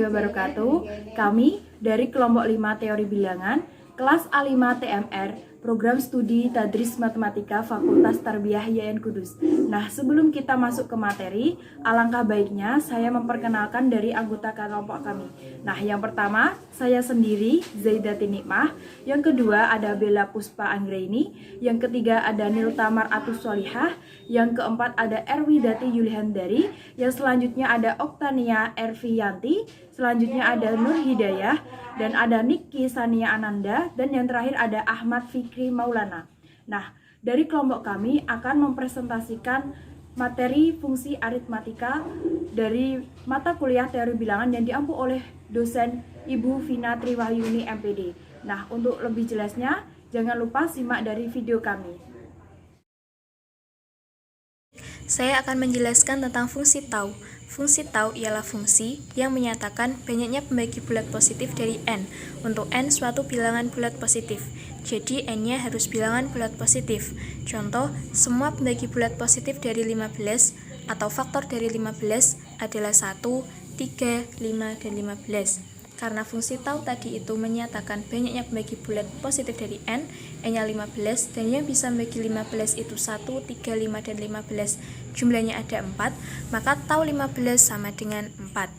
wabarakatuh. Kami dari kelompok 5 Teori Bilangan, kelas A5 TMR, Program Studi Tadris Matematika Fakultas Tarbiyah YN Kudus. Nah, sebelum kita masuk ke materi, alangkah baiknya saya memperkenalkan dari anggota kelompok kami. Nah, yang pertama, saya sendiri, Zaidati Nikmah. Yang kedua, ada Bella Puspa Anggraini. Yang ketiga, ada Niltamar Atus Solihah. Yang keempat, ada Erwidati Yulihandari. Yang selanjutnya ada Oktania Erviyanti. Selanjutnya ada Nur Hidayah. Dan ada Niki Sania Ananda. Dan yang terakhir ada Ahmad Fikri Maulana. Nah, dari kelompok kami akan mempresentasikan materi fungsi aritmatika dari mata kuliah teori bilangan yang diampu oleh dosen Ibu Vina Triwahyuni MPD. Nah, untuk lebih jelasnya, jangan lupa simak dari video kami. Saya akan menjelaskan tentang fungsi tau. Fungsi tau ialah fungsi yang menyatakan banyaknya pembagi bulat positif dari n, untuk n suatu bilangan bulat positif. Jadi n-nya harus bilangan bulat positif. Contoh, semua pembagi bulat positif dari 15 atau faktor dari 15 adalah 1, 3, 5, dan 15. Karena fungsi tau tadi itu menyatakan banyaknya pembagi bulat positif dari n, n-nya 15, dan yang bisa membagi 15 itu 1, 3, 5, dan 15. Jumlahnya ada 4, maka tau 15 sama dengan 4.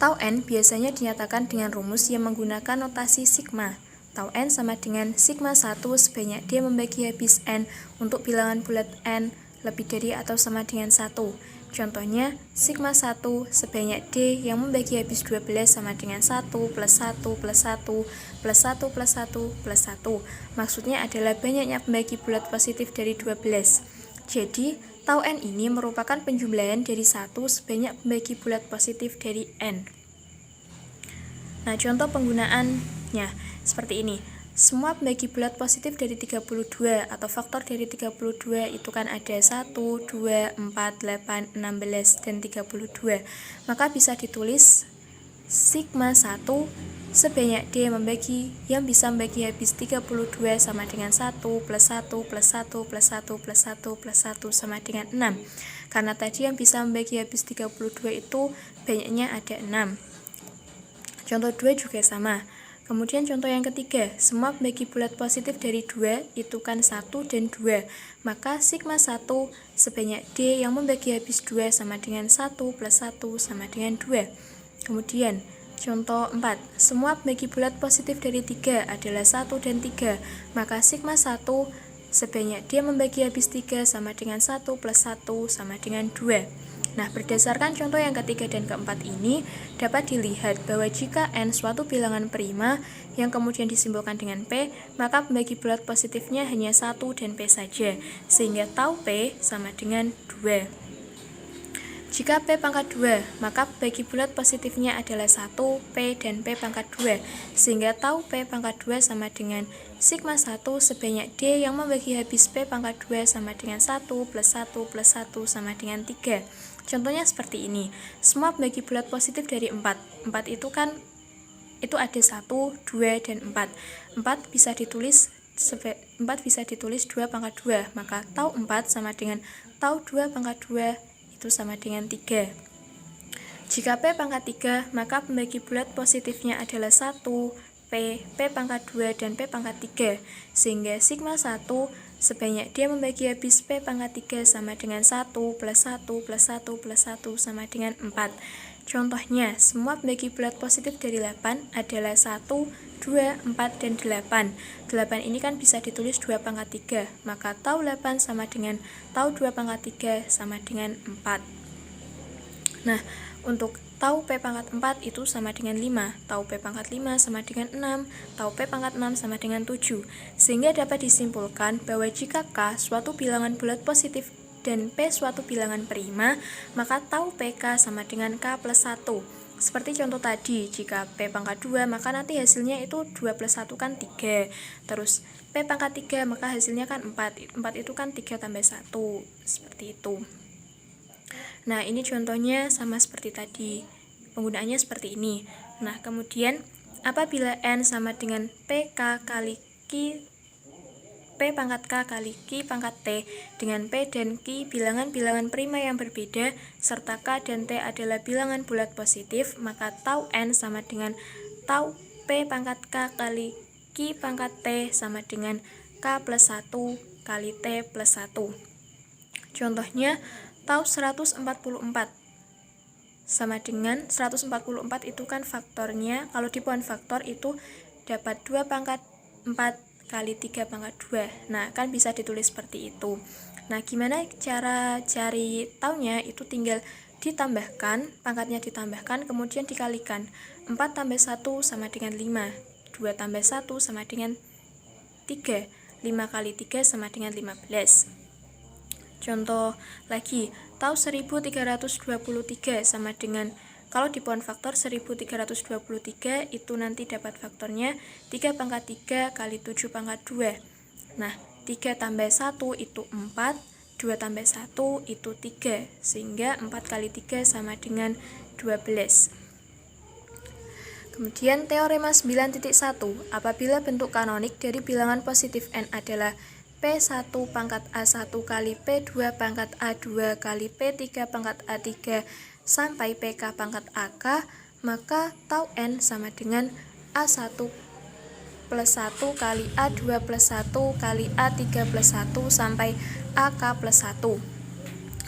Tau n biasanya dinyatakan dengan rumus yang menggunakan notasi sigma. Tau n sama dengan sigma 1 sebanyak d membagi habis n untuk bilangan bulat n lebih dari atau sama dengan 1. Contohnya, sigma 1 sebanyak D yang membagi habis 12 sama dengan 1 plus 1 plus 1 plus 1 plus 1 plus 1. Maksudnya adalah banyaknya pembagi bulat positif dari 12. Jadi, tau n ini merupakan penjumlahan dari 1 sebanyak pembagi bulat positif dari n. Nah, contoh penggunaannya seperti ini. Semua pembagi bulat positif dari 32 atau faktor dari 32 itu kan ada 1, 2, 4, 8, 16, dan 32. Maka bisa ditulis sigma 1 sebanyak D yang bisa membagi habis 32 sama dengan 1 plus 1 plus 1 plus 1 plus 1 plus 1 sama dengan 6. Karena tadi yang bisa membagi habis 32 itu banyaknya ada 6. Contoh 2 juga sama. Kemudian contoh yang ketiga, semua pembagi bulat positif dari 2 itu kan 1 dan 2. Maka sigma 1 sebanyak D yang membagi habis 2 sama dengan 1 plus 1 sama dengan 2. Kemudian contoh 4, semua pembagi bulat positif dari 3 adalah 1 dan 3. Maka sigma 1 sebanyak D membagi habis 3 sama dengan 1 plus 1 sama dengan 2. Nah, berdasarkan contoh yang ketiga dan keempat ini, dapat dilihat bahwa jika n suatu bilangan prima yang kemudian disimbolkan dengan P, maka pembagi bulat positifnya hanya 1 dan P saja, sehingga tau P sama dengan 2. Jika P pangkat 2, maka pembagi bulat positifnya adalah 1, P, dan P pangkat 2, sehingga tau P pangkat 2 sama dengan sigma 1 sebanyak D yang membagi habis P pangkat 2 sama dengan 1 plus 1 plus 1 sama dengan 3. Contohnya seperti ini, semua pembagi bulat positif dari 4 itu kan itu ada 1, 2, dan 4 bisa ditulis 2 pangkat 2, maka tau 4 sama dengan tau 2 pangkat 2 itu sama dengan 3. Jika P pangkat 3, maka pembagi bulat positifnya adalah 1, P pangkat 2, dan P pangkat 3, sehingga sigma 1 sebanyak dia membagi habis P pangkat 3 sama dengan 1 plus 1 plus 1 plus 1 sama dengan 4. Contohnya, semua pembagi bulat positif dari 8 adalah 1, 2, 4, dan 8. 8 ini kan bisa ditulis 2 pangkat 3, maka tau 8 sama dengan tau 2 pangkat 3 sama dengan 4. Nah, untuk tau P pangkat 4 itu sama dengan 5, tau P pangkat 5 sama dengan 6, tau P pangkat 6 sama dengan 7. Sehingga dapat disimpulkan bahwa jika K suatu bilangan bulat positif dan P suatu bilangan prima, maka tau PK sama dengan K plus 1. Seperti contoh tadi, jika P pangkat 2, maka nanti hasilnya itu 2 plus 1 kan 3. Terus P pangkat 3, maka hasilnya kan 4. 4 itu kan 3 tambah 1. Seperti itu. Nah, ini contohnya sama seperti tadi. Penggunaannya seperti ini. Nah, kemudian apabila N sama dengan PK kali Q, P P pangkat K kali Q pangkat T dengan P dan Q bilangan-bilangan prima yang berbeda serta K dan T adalah bilangan bulat positif, maka tau N sama dengan tau P pangkat K kali Q pangkat T sama dengan K plus 1 kali T plus 1. Contohnya, tau 144 sama dengan 144 itu kan faktornya, kalau di pohon faktor itu dapat 2 pangkat 4 kali 3 pangkat 2. Nah, kan bisa ditulis seperti itu. Nah, gimana cara cari taunya? Itu tinggal ditambahkan, pangkatnya ditambahkan, kemudian dikalikan. 4 tambah 1 sama dengan 5. 2 tambah 1 sama dengan 3. 5 kali 3 sama dengan 15. Contoh lagi, tau 1323 sama dengan, kalau di pohon faktor 1323 itu nanti dapat faktornya 3 pangkat 3 kali 7 pangkat 2. Nah, 3 tambah 1 itu 4, 2 tambah 1 itu 3, sehingga 4 kali 3 sama dengan 12. Kemudian teorema 9.1, apabila bentuk kanonik dari bilangan positif n adalah P1 pangkat A1 kali P2 pangkat A2 kali P3 pangkat A3 sampai PK pangkat AK, maka tau N sama dengan A1 plus 1 kali A2 plus 1 kali A3 plus 1 sampai AK plus 1.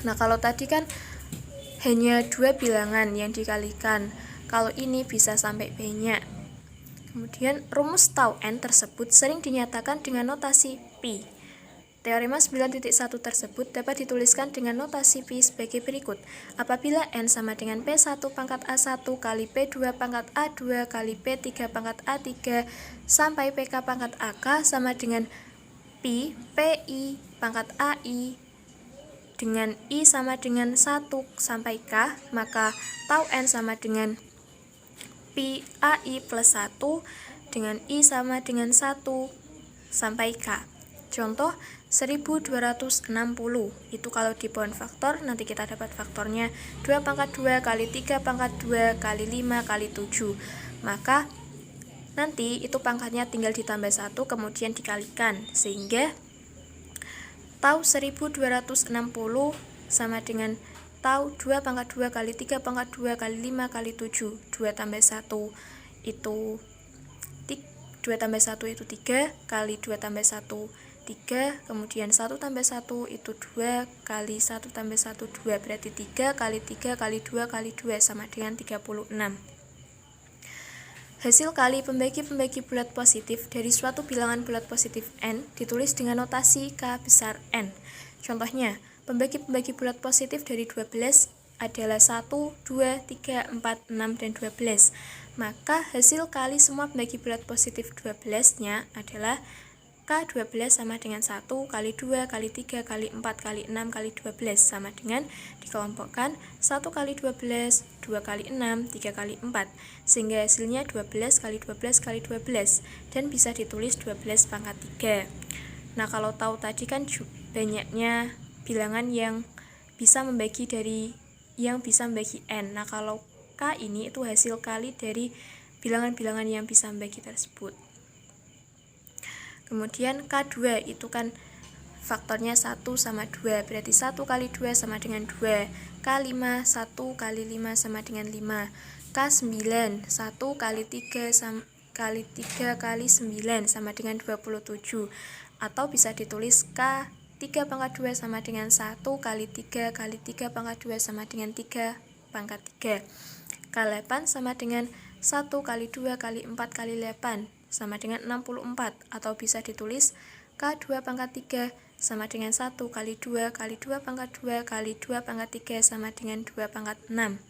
Nah, kalau tadi kan hanya 2 bilangan yang dikalikan, kalau ini bisa sampai banyak. Kemudian rumus tau N tersebut sering dinyatakan dengan notasi pi. Teorema 9.1 tersebut dapat dituliskan dengan notasi pi sebagai berikut. Apabila N sama dengan P1 pangkat A1 kali P2 pangkat A2 kali P3 pangkat A3 sampai PK pangkat AK sama dengan pi PI pangkat AI dengan I sama dengan 1 sampai K, maka tau N sama dengan pi AI plus 1 dengan I sama dengan 1 sampai K. Contoh 1260, itu kalau di pohon faktor nanti kita dapat faktornya 2 pangkat 2 kali 3 pangkat 2 kali 5 kali 7. Maka nanti itu pangkatnya tinggal ditambah 1 kemudian dikalikan, sehingga tau 1260 sama dengan tau 2 pangkat 2 kali 3 pangkat 2 kali 5 kali 7. 2 tambah 1 itu 2 tambah 1 itu 3 kali 2 tambah 1 3, kemudian 1 tambah 1 itu 2 kali 1 tambah 1 2, berarti 3 kali 3 kali 2 kali 2 sama dengan 36. Hasil kali pembagi-pembagi bulat positif dari suatu bilangan bulat positif n ditulis dengan notasi K besar N. Contohnya, pembagi-pembagi bulat positif dari 12 adalah 1, 2, 3, 4, 6, dan 12. Maka hasil kali semua pembagi bulat positif 12-nya adalah K12 sama dengan 1 kali 2 kali 3 kali 4 kali 6 kali 12 sama dengan dikelompokkan 1 kali 12, 2 kali 6, 3 kali 4, sehingga hasilnya 12 kali 12 kali 12 dan bisa ditulis 12 pangkat 3. Nah, kalau tahu tadi kan banyaknya bilangan yang bisa membagi n. Nah, kalau K ini itu hasil kali dari bilangan-bilangan yang bisa membagi tersebut. Kemudian K2 itu kan faktornya 1 sama 2, berarti 1 kali 2 sama dengan 2. K5, 1 kali 5 sama dengan 5. K9, 1 kali 3 kali 3 kali 9 sama dengan 27. Atau bisa ditulis K3 pangkat 2 sama dengan 1 kali 3 kali 3 pangkat 2 sama dengan 3 pangkat 3. K8 sama dengan 1 kali 2 kali 4 kali 8 sama dengan 64, atau bisa ditulis K2 pangkat 3 sama dengan 1 kali 2 kali 2 pangkat 2 kali 2 pangkat 3 sama dengan 2 pangkat 6.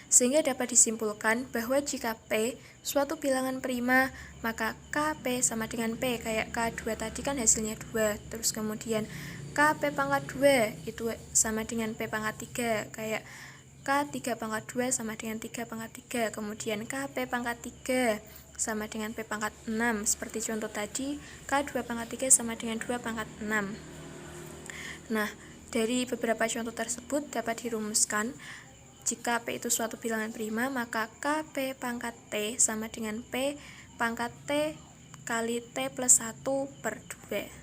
Sehingga dapat disimpulkan bahwa jika P suatu bilangan prima, maka KP sama dengan P, kayak K2 tadi kan hasilnya 2, terus kemudian KP pangkat 2 itu sama dengan P pangkat 3, kayak K3 pangkat 2 sama dengan 3 pangkat 3, kemudian KP pangkat 3 sama dengan P pangkat 6, seperti contoh tadi, K2 pangkat 3 sama dengan 2 pangkat 6. Nah, dari beberapa contoh tersebut dapat dirumuskan, jika P itu suatu bilangan prima, maka KP pangkat T sama dengan P pangkat T kali T plus 1 per 2.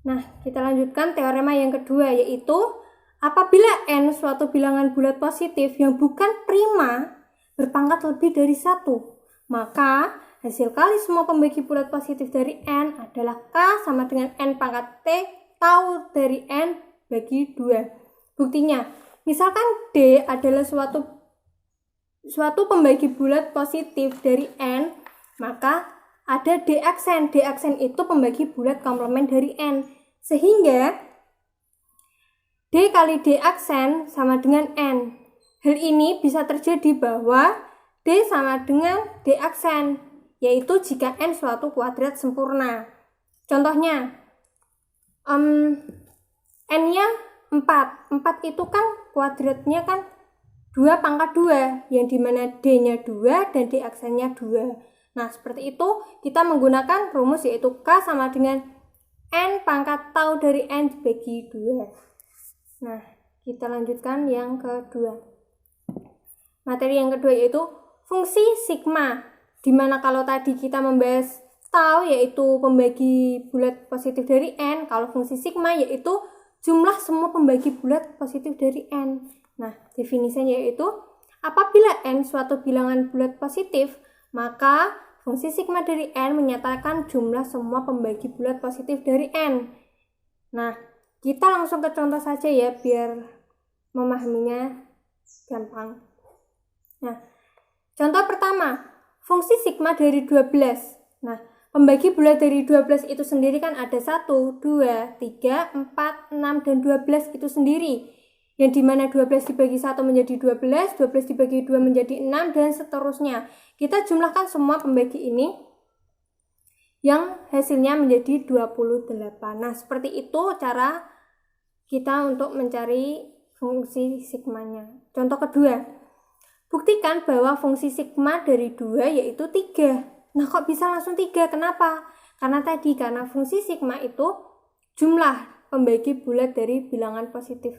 Nah, kita lanjutkan teorema yang kedua, yaitu apabila n suatu bilangan bulat positif yang bukan prima berpangkat lebih dari 1, maka hasil kali semua pembagi bulat positif dari n adalah K sama dengan n pangkat T tau dari n bagi 2. Buktinya, misalkan D adalah suatu pembagi bulat positif dari n, maka ada D aksen. D aksen itu pembagi bulat komplement dari n. Sehingga D kali D aksen sama dengan n. Hal ini bisa terjadi bahwa D sama dengan D aksen, yaitu jika n suatu kuadrat sempurna. Contohnya, n-nya 4. 4 itu kan kuadratnya kan 2 pangkat 2, yang dimana D-nya 2 dan D aksennya 2. Nah, seperti itu kita menggunakan rumus yaitu K sama dengan N pangkat tau dari N dibagi 2. Nah, kita lanjutkan yang kedua. Materi yang kedua yaitu fungsi sigma, dimana kalau tadi kita membahas tau yaitu pembagi bulat positif dari N, kalau fungsi sigma yaitu jumlah semua pembagi bulat positif dari N. Nah, definisinya yaitu apabila N suatu bilangan bulat positif, maka fungsi sigma dari N menyatakan jumlah semua pembagi bulat positif dari N. Nah, kita langsung ke contoh saja ya, biar memahaminya gampang. Nah, contoh pertama, fungsi sigma dari 12. Nah, pembagi bulat dari 12 itu sendiri kan ada 1, 2, 3, 4, 6, dan 12 itu sendiri. Yang dimana 12 dibagi 1 menjadi 12, 12 dibagi 2 menjadi 6, dan seterusnya. Kita jumlahkan semua pembagi ini yang hasilnya menjadi 28. Nah, seperti itu cara kita untuk mencari fungsi sigmanya. Contoh kedua, buktikan bahwa fungsi sigma dari 2 yaitu 3. Nah, kok bisa langsung 3? Kenapa? Karena fungsi sigma itu jumlah pembagi bulat dari bilangan positif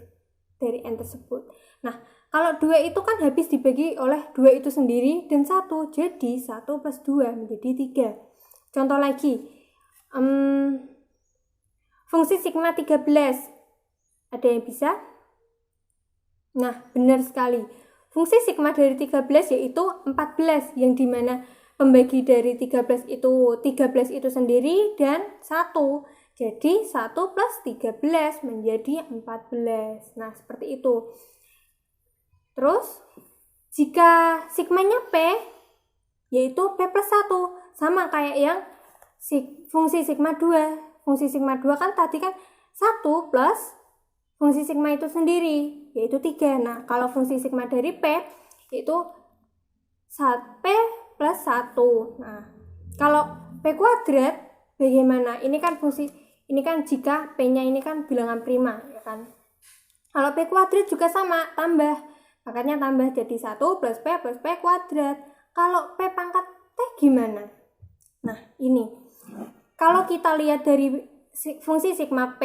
dari N tersebut. Nah, kalau 2 itu kan habis dibagi oleh 2 itu sendiri dan 1, jadi 1 plus 2 menjadi 3. Contoh lagi, fungsi sigma 13, ada yang bisa? Nah, benar sekali. Fungsi sigma dari 13 yaitu 14, yang dimana pembagi dari 13 itu sendiri dan 1. Jadi 1 plus 13 menjadi 14. Nah, seperti itu. Terus, jika sigmanya P, yaitu P plus 1. Sama kayak yang fungsi sigma 2. Fungsi sigma 2 kan tadi kan 1 plus fungsi sigma itu sendiri, yaitu 3. Nah, kalau fungsi sigma dari P, yaitu P plus 1. Nah, kalau P kuadrat, bagaimana? Ini kan jika P-nya ini kan bilangan prima, ya kan? Kalau P kuadrat juga sama, tambah. Makanya tambah jadi 1 plus P kuadrat. Kalau P pangkat T gimana? Nah, ini. Kalau kita lihat dari fungsi sigma P,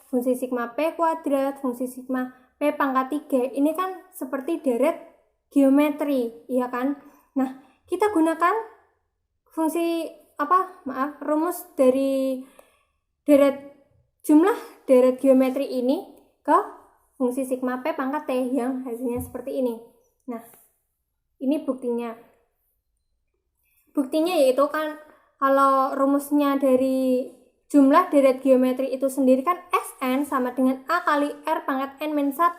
fungsi sigma P kuadrat, fungsi sigma P pangkat 3, ini kan seperti deret geometri, ya kan? Nah, kita gunakan rumus dari jumlah deret geometri ini ke fungsi sigma P pangkat T yang hasilnya seperti ini. Nah, ini buktinya. Buktinya yaitu kan kalau rumusnya dari jumlah deret geometri itu sendiri kan Sn sama dengan A kali R pangkat N-1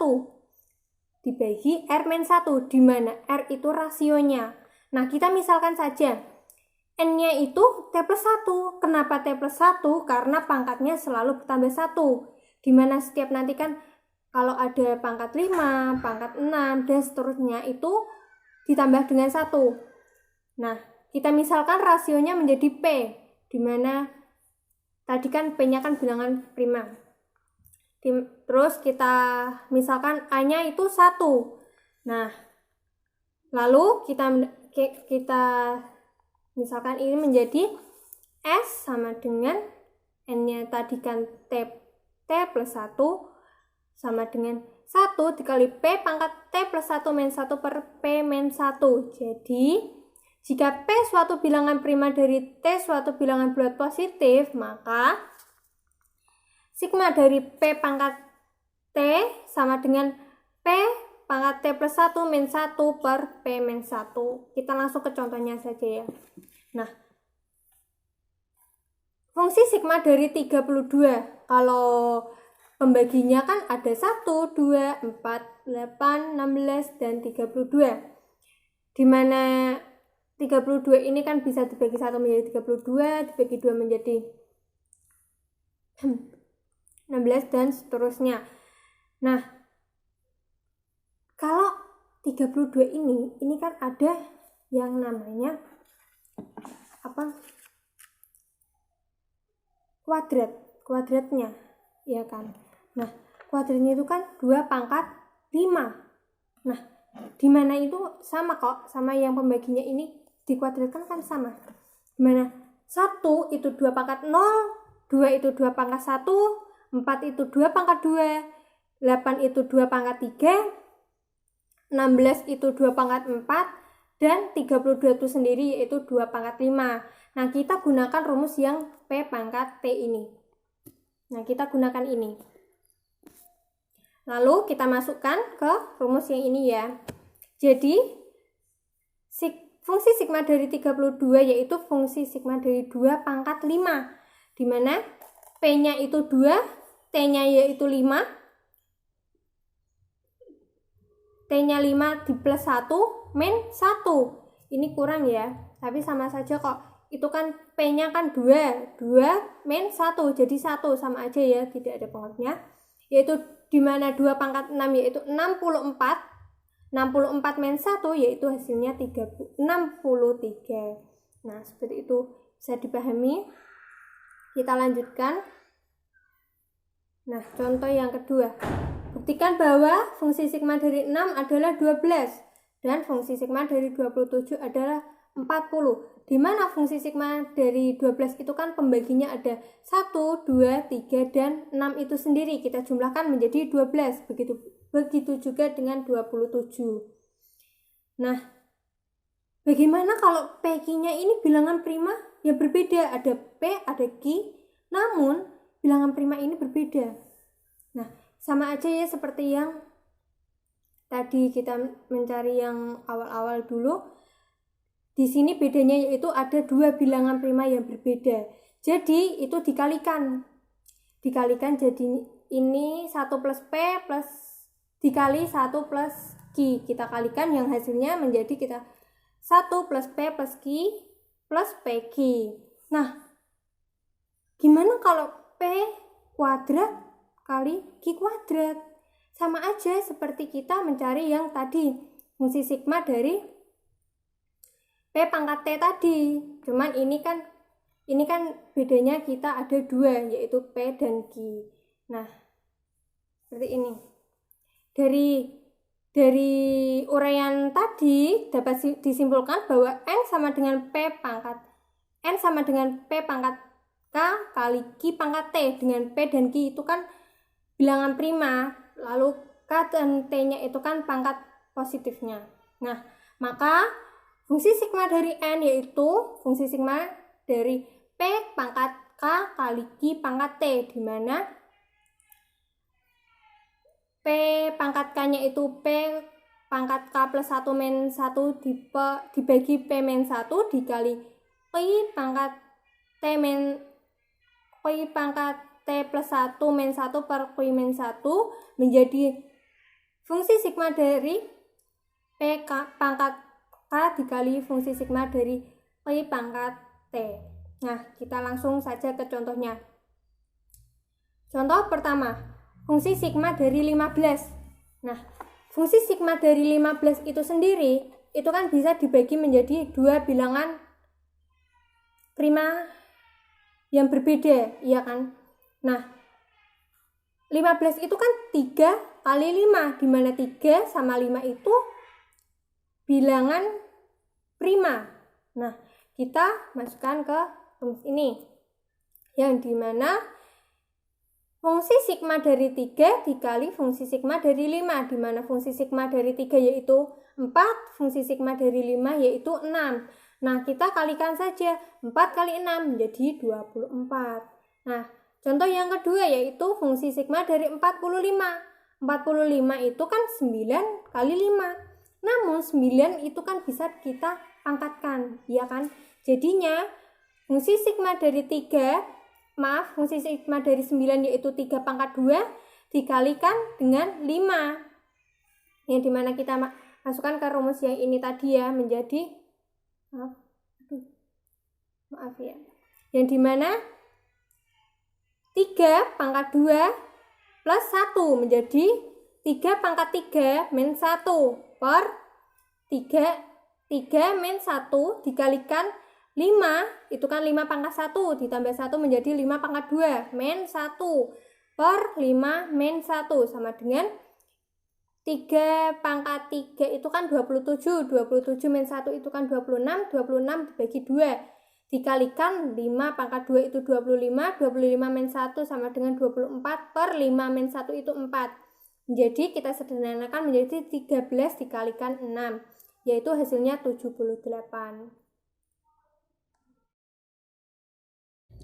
dibagi R-1, di mana R itu rasionya. Nah, kita misalkan saja N-nya itu T plus 1. Kenapa T plus 1? Karena pangkatnya selalu bertambah 1. Dimana setiap nanti kan kalau ada pangkat 5, pangkat 6, dan seterusnya itu ditambah dengan 1. Nah, kita misalkan rasionya menjadi P. Dimana tadi kan P-nya kan bilangan prima. Terus kita misalkan A-nya itu 1. Nah, lalu kita misalkan ini menjadi S sama dengan N-nya tadi kan T plus 1 sama dengan 1 dikali P pangkat T plus 1 min 1 per P min 1. Jadi Jika P suatu bilangan prima dari T suatu bilangan bulat positif, maka sigma dari P pangkat T sama dengan P pangkat T plus 1 min 1 per P min 1. Kita langsung ke contohnya saja ya. Nah, fungsi sigma dari 32, kalau pembaginya kan ada 1, 2, 4, 8, 16, dan 32. Dimana 32 ini kan bisa dibagi 1 menjadi 32, dibagi 2 menjadi 16, dan seterusnya. Nah, kalau 32 ini kan ada yang namanya kuadratnya, ya kan. Nah, kuadratnya itu kan 2 pangkat 5. Nah, dimana itu sama kok, sama yang pembaginya ini dikuadratkan kan sama. Dimana 1 itu 2 pangkat 0, 2 itu 2 pangkat 1, 4 itu 2 pangkat 2, 8 itu 2 pangkat 3, 16 itu 2 pangkat 4, dan 32 itu sendiri yaitu 2 pangkat 5. Nah, kita gunakan rumus yang P pangkat T ini. Nah, kita gunakan ini. Lalu kita masukkan ke rumus yang ini ya. Jadi, fungsi sigma dari 32 yaitu fungsi sigma dari 2 pangkat 5. Dimana P-nya itu 2, T-nya yaitu 5, T-nya 5 di plus 1, min 1. Ini kurang ya, tapi sama saja kok. Itu kan P-nya kan 2 min 1, jadi 1, sama aja ya, tidak ada pengotnya. Yaitu dimana 2 pangkat 6 yaitu 64, 64 min 1 yaitu hasilnya 63. Nah, seperti itu bisa dipahami. Kita lanjutkan. Nah, contoh yang kedua. Buktikan bahwa fungsi sigma dari 6 adalah 12 dan fungsi sigma dari 27 adalah 40. Di mana fungsi sigma dari 12 itu kan pembaginya ada 1, 2, 3, dan 6 itu sendiri. Kita jumlahkan menjadi 12. Begitu juga dengan 27. Nah, bagaimana kalau PQ-nya ini bilangan prima? Ya berbeda. Ada P, ada Q, namun bilangan prima ini berbeda. Nah, sama aja ya seperti yang tadi kita mencari yang awal-awal dulu. Di sini bedanya yaitu ada 2 bilangan prima yang berbeda. Jadi itu dikalikan. Dikalikan jadi ini 1 plus P plus dikali 1 plus Q. Kita kalikan yang hasilnya menjadi kita 1 plus P plus Q plus PQ. Nah, gimana kalau P kuadrat kali Q kuadrat? Sama aja seperti kita mencari yang tadi, fungsi sigma dari P pangkat T tadi. Cuman ini kan bedanya kita ada 2 yaitu P dan Q. Nah, seperti ini. Dari uraian tadi dapat disimpulkan bahwa N sama dengan P pangkat K kali Q pangkat T, dengan P dan Q itu kan bilangan prima, lalu K dan T-nya itu kan pangkat positifnya. Nah, maka fungsi sigma dari N yaitu fungsi sigma dari P pangkat K kali Q pangkat T, di mana P pangkat K-nya itu P pangkat K plus 1 min 1 dibagi P min 1 dikali Q pangkat T plus 1 min 1 per Q min 1 menjadi fungsi sigma dari P pangkat K dikali fungsi sigma dari Q pangkat T. Nah, kita langsung saja ke contohnya. Contoh pertama, fungsi sigma dari 15. Nah, fungsi sigma dari 15 itu sendiri, itu kan bisa dibagi menjadi 2 bilangan prima yang berbeda, iya kan? Nah, 15 itu kan 3 kali 5, di mana 3 sama 5 itu bilangan prima. Nah, kita masukkan ke rumus ini, yang dimana fungsi sigma dari 3 dikali fungsi sigma dari 5, dimana fungsi sigma dari 3 yaitu 4, fungsi sigma dari 5 yaitu 6. Nah, kita kalikan saja. 4 kali 6 menjadi 24. Nah, contoh yang kedua yaitu fungsi sigma dari 45. 45 itu kan 9 kali 5. Namun 9 itu kan bisa kita pangkatkan, ya kan? Jadinya fungsi sigma dari 9 yaitu 3 pangkat 2 dikalikan dengan 5. Yang dimana kita masukkan ke rumus yang ini tadi ya, menjadi maaf ya. Yang dimana 3 pangkat 2 plus 1 menjadi 3 pangkat 3 min 1 per 3 min 1 dikalikan 5, itu kan 5 pangkat 1 ditambah 1 menjadi 5 pangkat 2 min 1 per 5 min 1 sama dengan 3 pangkat 3 itu kan 27 min 1 itu kan 26 dibagi 2 dikalikan 5 pangkat 2 itu 25 min 1 sama dengan 24 per 5 min 1 itu 4. Jadi kita sederhanakan menjadi 13 dikalikan 6, yaitu hasilnya 78.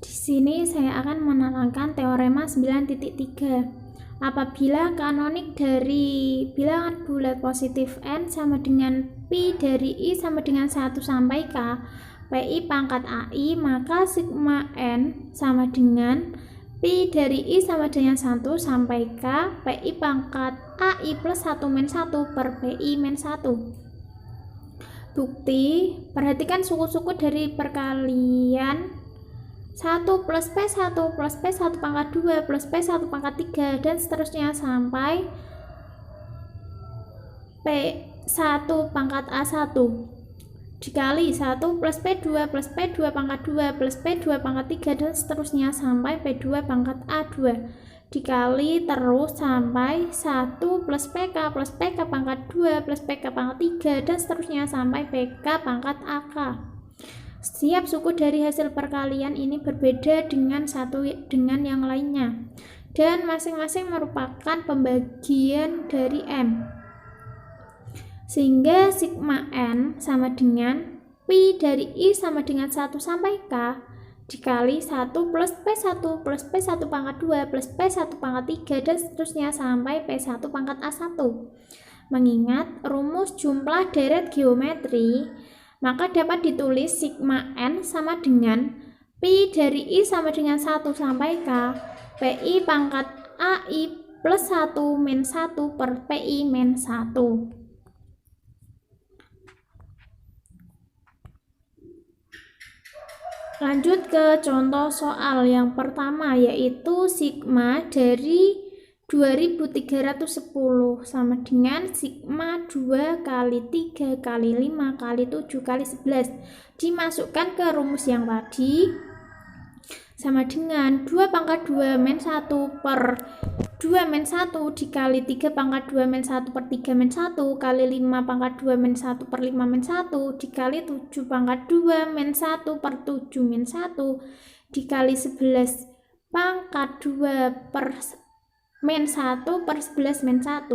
Di sini saya akan menerangkan teorema 9.3. Apabila kanonik dari bilangan bulat positif n sama dengan pi dari i sama dengan 1 sampai k, pi pangkat ai, maka sigma n sama dengan pi dari i sama dengan 1 sampai k, pi pangkat ai plus 1 min 1 per pi min 1. Bukti, perhatikan suku-suku dari perkalian 1 plus P1 plus P1 pangkat 2 plus P1 pangkat 3 dan seterusnya sampai P1 pangkat A1 dikali 1 plus P2 plus P2 pangkat 2 plus P2 pangkat 3 dan seterusnya sampai P2 pangkat A2 dikali terus sampai 1 plus PK plus PK pangkat 2 plus PK pangkat 3 dan seterusnya sampai PK pangkat AK. Setiap suku dari hasil perkalian ini berbeda dengan satu dengan yang lainnya dan masing-masing merupakan pembagian dari M. Sehingga sigma N sama dengan pi dari I sama dengan 1 sampai K dikali 1 plus P1 plus P1 pangkat 2 plus P1 pangkat 3 dan seterusnya sampai P1 pangkat A1. Mengingat rumus jumlah deret geometri, maka dapat ditulis sigma N sama dengan pi dari I sama dengan 1 sampai K, PI pangkat AI plus 1 min 1 per PI min 1. Lanjut ke contoh soal yang pertama, yaitu sigma dari 2310 sama dengan sigma 2 kali 3 kali 5 kali 7 kali 11 dimasukkan ke rumus yang tadi sama dengan 2 pangkat 2 min 1 per 2 min 1 dikali 3 pangkat 2 min 1 per 3 min 1 kali 5 pangkat 2 min 1 per 5 min 1 dikali 7 pangkat 2 min 1 per 7 min 1 dikali 11 pangkat 2 per min 1 per 11 min 1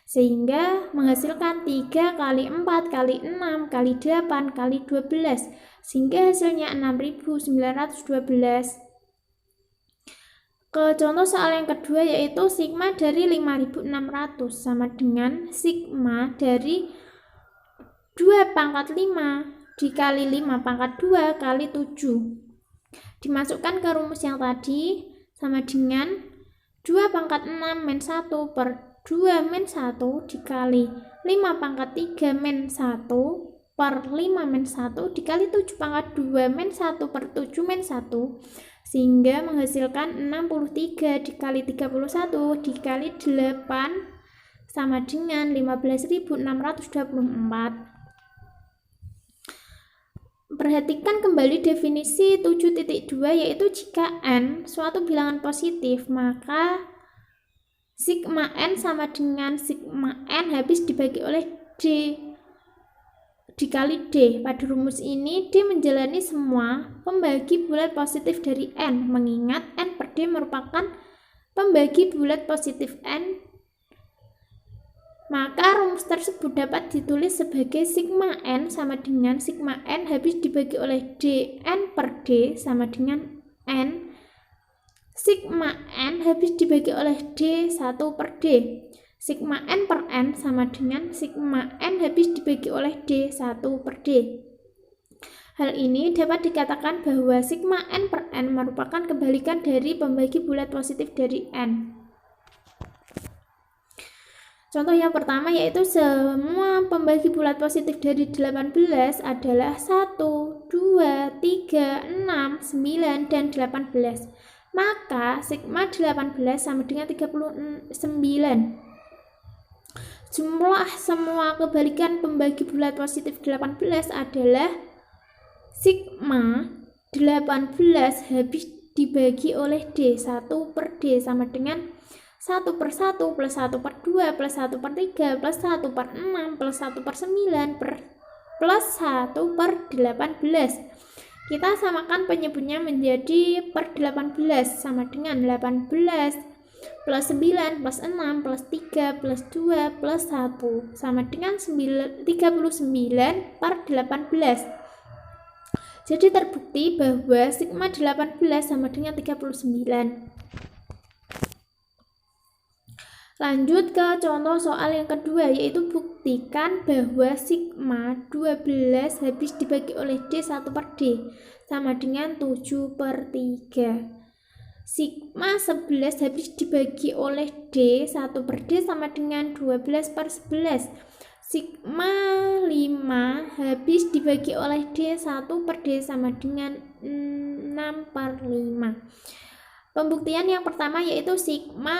sehingga menghasilkan 3 kali 4 kali 6 kali 8 kali 12 sehingga hasilnya 6912. Ke contoh soal yang kedua yaitu sigma dari 5600 sama dengan sigma dari 2 pangkat 5 dikali 5 pangkat 2 kali 7 dimasukkan ke rumus yang tadi sama dengan 2 pangkat 6 min 1 per 2 min 1 dikali 5 pangkat 3 min 1 per 5 min 1 dikali 7 pangkat 2 min 1 per 7 min 1 sehingga menghasilkan 63 dikali 31 dikali 8 sama dengan 15.624. Perhatikan kembali definisi 7.2 yaitu jika N suatu bilangan positif maka sigma N sama dengan sigma N habis dibagi oleh D dikali D. Pada rumus ini D menjalani semua pembagi bulat positif dari N mengingat N per D merupakan pembagi bulat positif N Maka rumus tersebut dapat ditulis sebagai sigma N sama dengan sigma N habis dibagi oleh D N per D sama dengan N. Sigma N habis dibagi oleh D 1 per D. Sigma N per N sama dengan sigma N habis dibagi oleh D 1 per D. Hal ini dapat dikatakan bahwa sigma N per N merupakan kebalikan dari pembagi bulat positif dari N. Contoh yang pertama yaitu semua pembagi bulat positif dari 18 adalah 1, 2, 3, 6, 9, dan 18. Maka sigma 18 sama dengan 39. Jumlah semua kebalikan pembagi bulat positif 18 adalah sigma 18 habis dibagi oleh D 1 per D sama dengan 1 per 1 plus 1 per 2 plus 1 per 3 plus 1 per 6 plus 1 per 9 plus 1 per 18. Kita samakan penyebutnya menjadi per 18 sama dengan 18 plus 9 plus 6 plus 3 plus 2 plus 1 sama dengan 39 per 18. Jadi terbukti bahwa sigma 18 sama dengan 39. Lanjut ke contoh soal yang kedua, yaitu buktikan bahwa sigma 12 habis dibagi oleh D 1 per D sama dengan 7 per 3. Sigma 11 habis dibagi oleh D 1 per D sama dengan 12 per 11. Sigma 5 habis dibagi oleh D 1 per D sama dengan 6 per 5. Pembuktian yang pertama yaitu sigma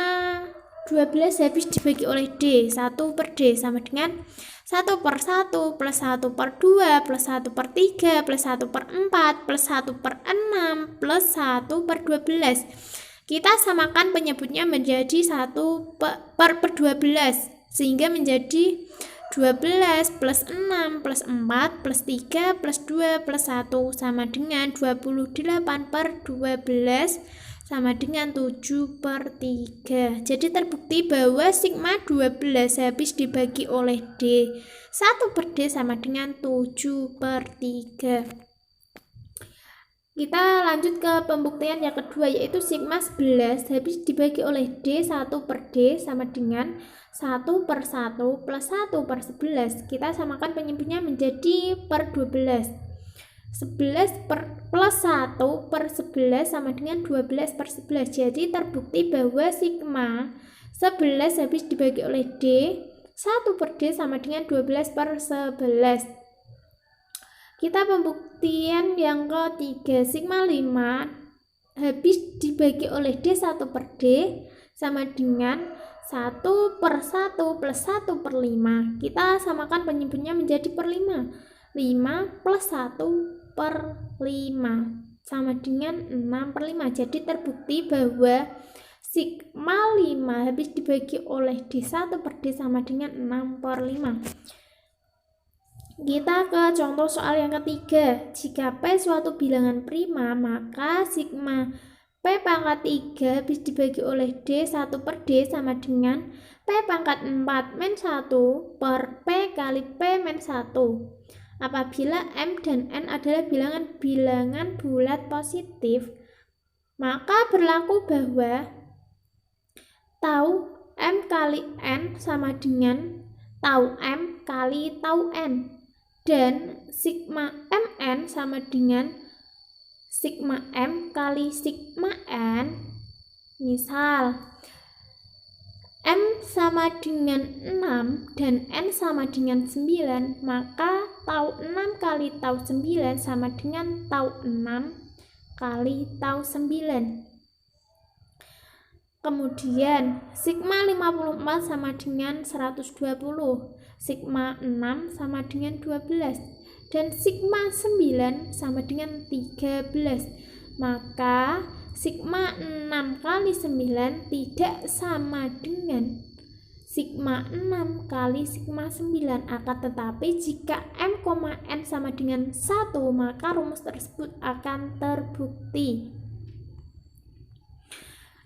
12 habis dibagi oleh D 1 per D sama dengan 1 per 1 plus 1 per 2 plus 1 per 3 plus 1 per 4 plus 1 per 6 plus 1 per 12. Kita samakan penyebutnya menjadi 1 per 12 sehingga menjadi 12 plus 6 plus 4 plus 3 plus 2 plus 1 sama dengan 28 per 12 sama dengan 7 per 3. Jadi terbukti bahwa sigma 12 habis dibagi oleh D 1 per D sama dengan 7 per 3. Kita lanjut ke pembuktian yang kedua yaitu sigma 11 habis dibagi oleh D 1 per D sama dengan 1 per 1 plus 1 per 11. Kita samakan penyebutnya menjadi per 12. 11 plus 1 per 11 sama dengan 12 per 11. Jadi terbukti bahwa sigma 11 habis dibagi oleh D 1 per D sama dengan 12 per 11. Kita pembuktian yang ketiga, sigma 5 habis dibagi oleh D 1 per D sama dengan 1 per 1 plus 1 per 5. Kita samakan penyebutnya menjadi per 5. 5 plus 1 per 5 sama dengan 6 per 5. Jadi terbukti bahwa sigma 5 habis dibagi oleh D1 per D sama dengan 6 per 5. Kita ke contoh soal yang ketiga. Jika P suatu bilangan prima, maka sigma P pangkat 3 habis dibagi oleh D1 per D sama dengan P pangkat 4 min 1 per P kali P min 1. Apabila M dan N adalah bilangan bulat positif, maka berlaku bahwa tau M kali N sama dengan tau M kali tau N, dan sigma Mn sama dengan sigma M kali sigma N. Misal M sama dengan 6 dan N sama dengan 9, maka tau 6 kali tau 9 sama dengan tau 6 kali tau 9. Kemudian sigma 54 sama dengan 120, sigma 6 sama dengan 12, dan sigma 9 sama dengan 13. Maka sigma 6 kali 9 tidak sama dengan sigma 6 kali sigma 9. Akan tetapi jika M, N sama dengan 1, maka rumus tersebut akan terbukti.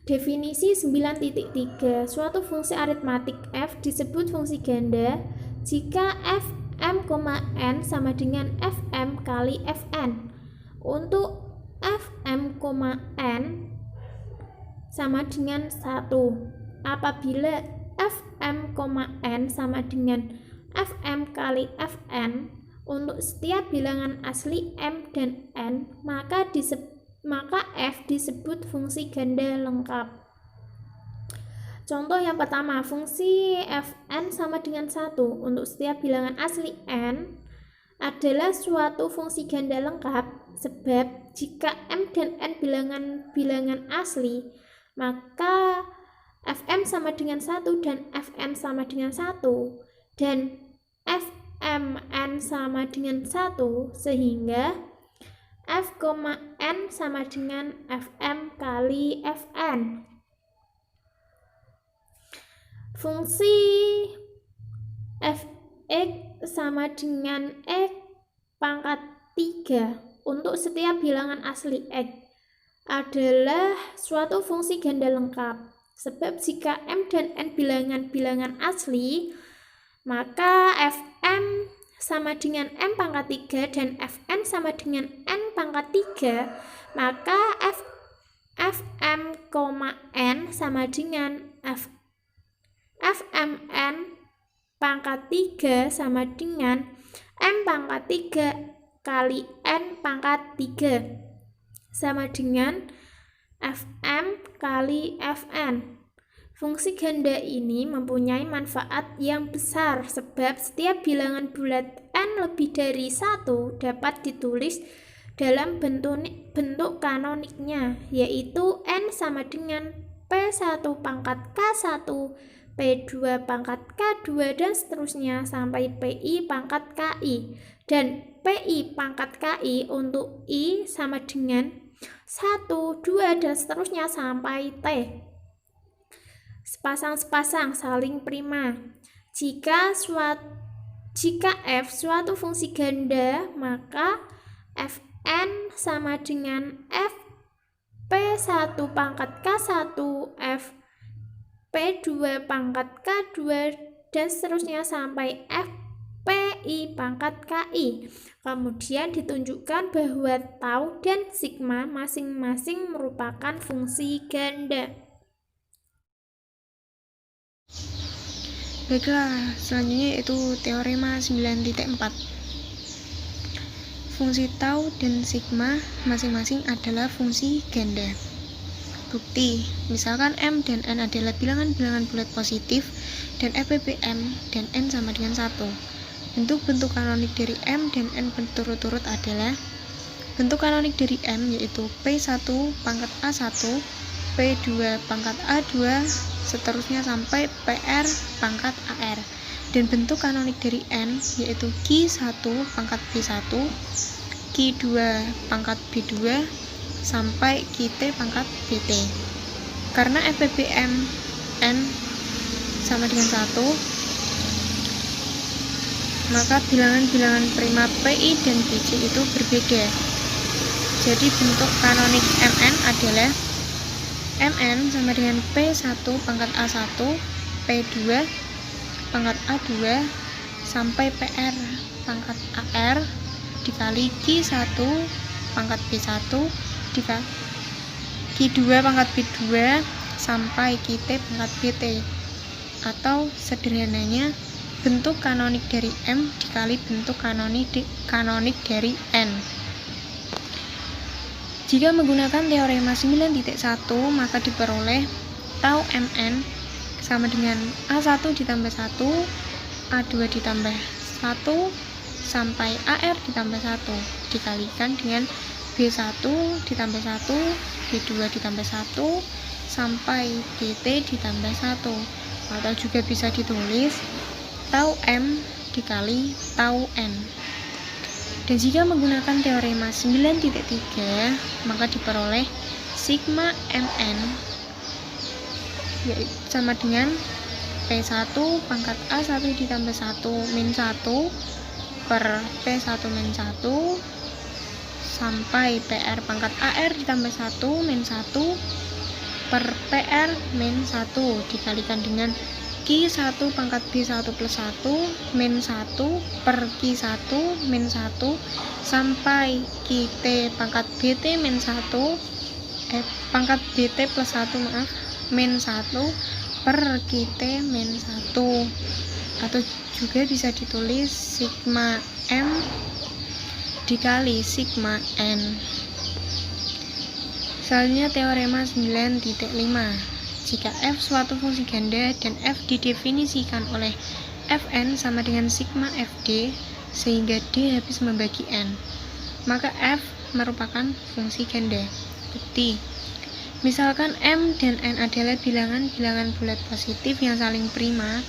Definisi 9.3. Suatu fungsi aritmatik f disebut fungsi ganda jika fm, n sama dengan fm kali fn. Untuk fm, n sama dengan 1. Apabila fm, n sama dengan fm kali fn untuk setiap bilangan asli m dan n, maka f disebut fungsi ganda lengkap. Contoh yang pertama, fungsi fn sama dengan 1 untuk setiap bilangan asli n adalah suatu fungsi ganda lengkap, sebab jika m dan n bilangan asli, maka fm sama dengan 1 dan fn sama dengan 1 dan fmn sama dengan 1, sehingga f, n sama dengan fm kali fn. Fungsi fx sama dengan x pangkat 3 untuk setiap bilangan asli x adalah suatu fungsi ganda lengkap, sebab jika m dan n bilangan asli, maka fm sama dengan m pangkat 3 dan fn sama dengan n pangkat 3, maka fm, n sama dengan fmn pangkat 3 sama dengan m pangkat 3 kali n pangkat 3 sama dengan fm kali fn. Fungsi ganda ini mempunyai manfaat yang besar, sebab setiap bilangan bulat n lebih dari 1 dapat ditulis dalam bentuk kanoniknya, yaitu n sama dengan P1 pangkat K1, P2 pangkat K2, dan seterusnya sampai PI pangkat KI. Dan PI pangkat KI untuk I sama dengan 1, 2, dan seterusnya sampai T. Sepasang-sepasang saling prima. Jika f suatu fungsi ganda, maka fn sama dengan f P1 pangkat K1, f P2 pangkat K2, dan seterusnya sampai f PI pangkat KI. Kemudian ditunjukkan bahwa tau dan sigma masing-masing merupakan fungsi ganda. Baiklah, selanjutnya yaitu teorema 9.4. Fungsi tau dan sigma masing-masing adalah fungsi ganda. Bukti, misalkan m dan n adalah bilangan-bilangan bulat positif dan FPBM dan n sama dengan 1. Bentuk-bentuk kanonik dari m dan n berturut-turut adalah bentuk kanonik dari m yaitu P1 pangkat A1, P2 pangkat A2, seterusnya sampai PR pangkat AR. Dan bentuk kanonik dari n yaitu Q1 pangkat B1, Q2 pangkat B2, sampai QT pangkat BT. Karena FPBM n sama dengan 1, maka bilangan-bilangan prima PI dan BC itu berbeda. Jadi bentuk kanonik Mn adalah Mn sama dengan P1 pangkat A1, P2 pangkat A2, sampai PR pangkat AR dikali Q1 pangkat B1 dikali Q2 pangkat B2 sampai QT pangkat BT. Atau sederhananya bentuk kanonik dari M dikali bentuk kanonik dari N. Jika menggunakan teorema 9.1, maka diperoleh tau Mn sama dengan A1 ditambah 1, A2 ditambah 1, sampai AR ditambah 1, dikalikan dengan B1 ditambah 1, B2 ditambah 1, sampai BT ditambah 1. Atau juga bisa ditulis tau M dikali tau N. Dan jika menggunakan teorema 9.3, maka diperoleh sigma Mn yaitu sama dengan P1 pangkat A1 ditambah 1 min 1 per P1 min 1 sampai PR pangkat AR ditambah 1 min 1 per PR min 1 dikalikan dengan Q1 pangkat B1 plus 1 min 1 per Q1 min 1 sampai QT pangkat BT min 1 pangkat BT plus 1 min 1 per QT min 1, atau juga bisa ditulis sigma M dikali sigma N. Selanjutnya teorema 9.5. Jika f suatu fungsi ganda dan f didefinisikan oleh Fn sama dengan sigma Fd sehingga D habis membagi N, maka f merupakan fungsi ganda. Bukti. Misalkan M dan N adalah bilangan-bilangan bulat positif yang saling prima,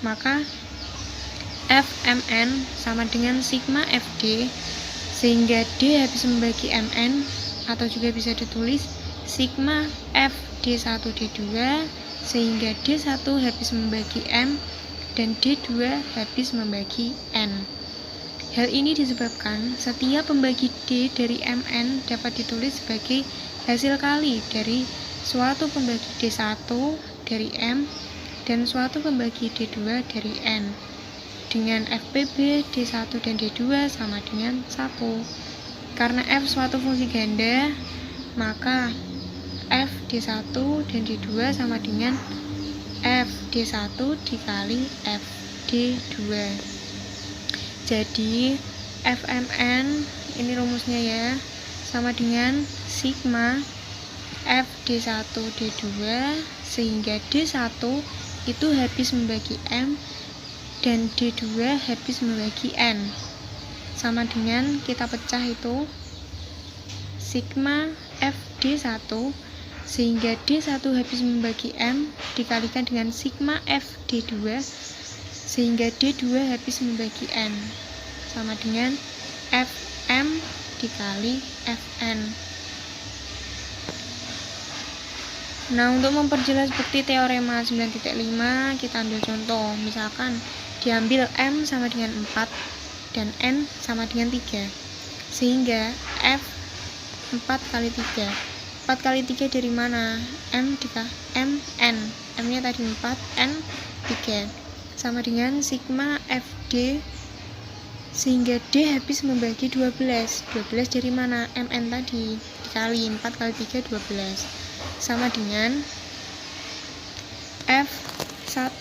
maka Fmn sama dengan sigma Fd sehingga D habis membagi Mn, atau juga bisa ditulis sigma F D1 D2 sehingga D1 habis membagi M dan D2 habis membagi N. Hal ini disebabkan setiap pembagi D dari Mn dapat ditulis sebagai hasil kali dari suatu pembagi D1 dari M dan suatu pembagi D2 dari N, dengan FPB D1 dan D2 sama dengan 1. Karena F suatu fungsi ganda, maka F D1 dan D2 sama dengan F D1 dikali F D2. Jadi Fmn, ini rumusnya ya, sama dengan sigma F D1 D2 sehingga D1 itu habis membagi M dan D2 habis membagi N, sama dengan kita pecah itu sigma F D1 sehingga D1 habis membagi M dikalikan dengan sigma F D2 sehingga D2 habis membagi N, sama dengan Fm dikali Fn. Nah, untuk memperjelas bukti teorema 9.5, kita ambil contoh. Misalkan diambil M sama dengan 4 dan N sama dengan 3, sehingga F 4 kali 3. 4 kali 3 dari mana? M N. M-nya tadi 4, N 3. Sama dengan sigma FD sehingga D habis membagi 12. 12 dari mana? Mn tadi dikali 4 kali 3 12. Sama dengan F1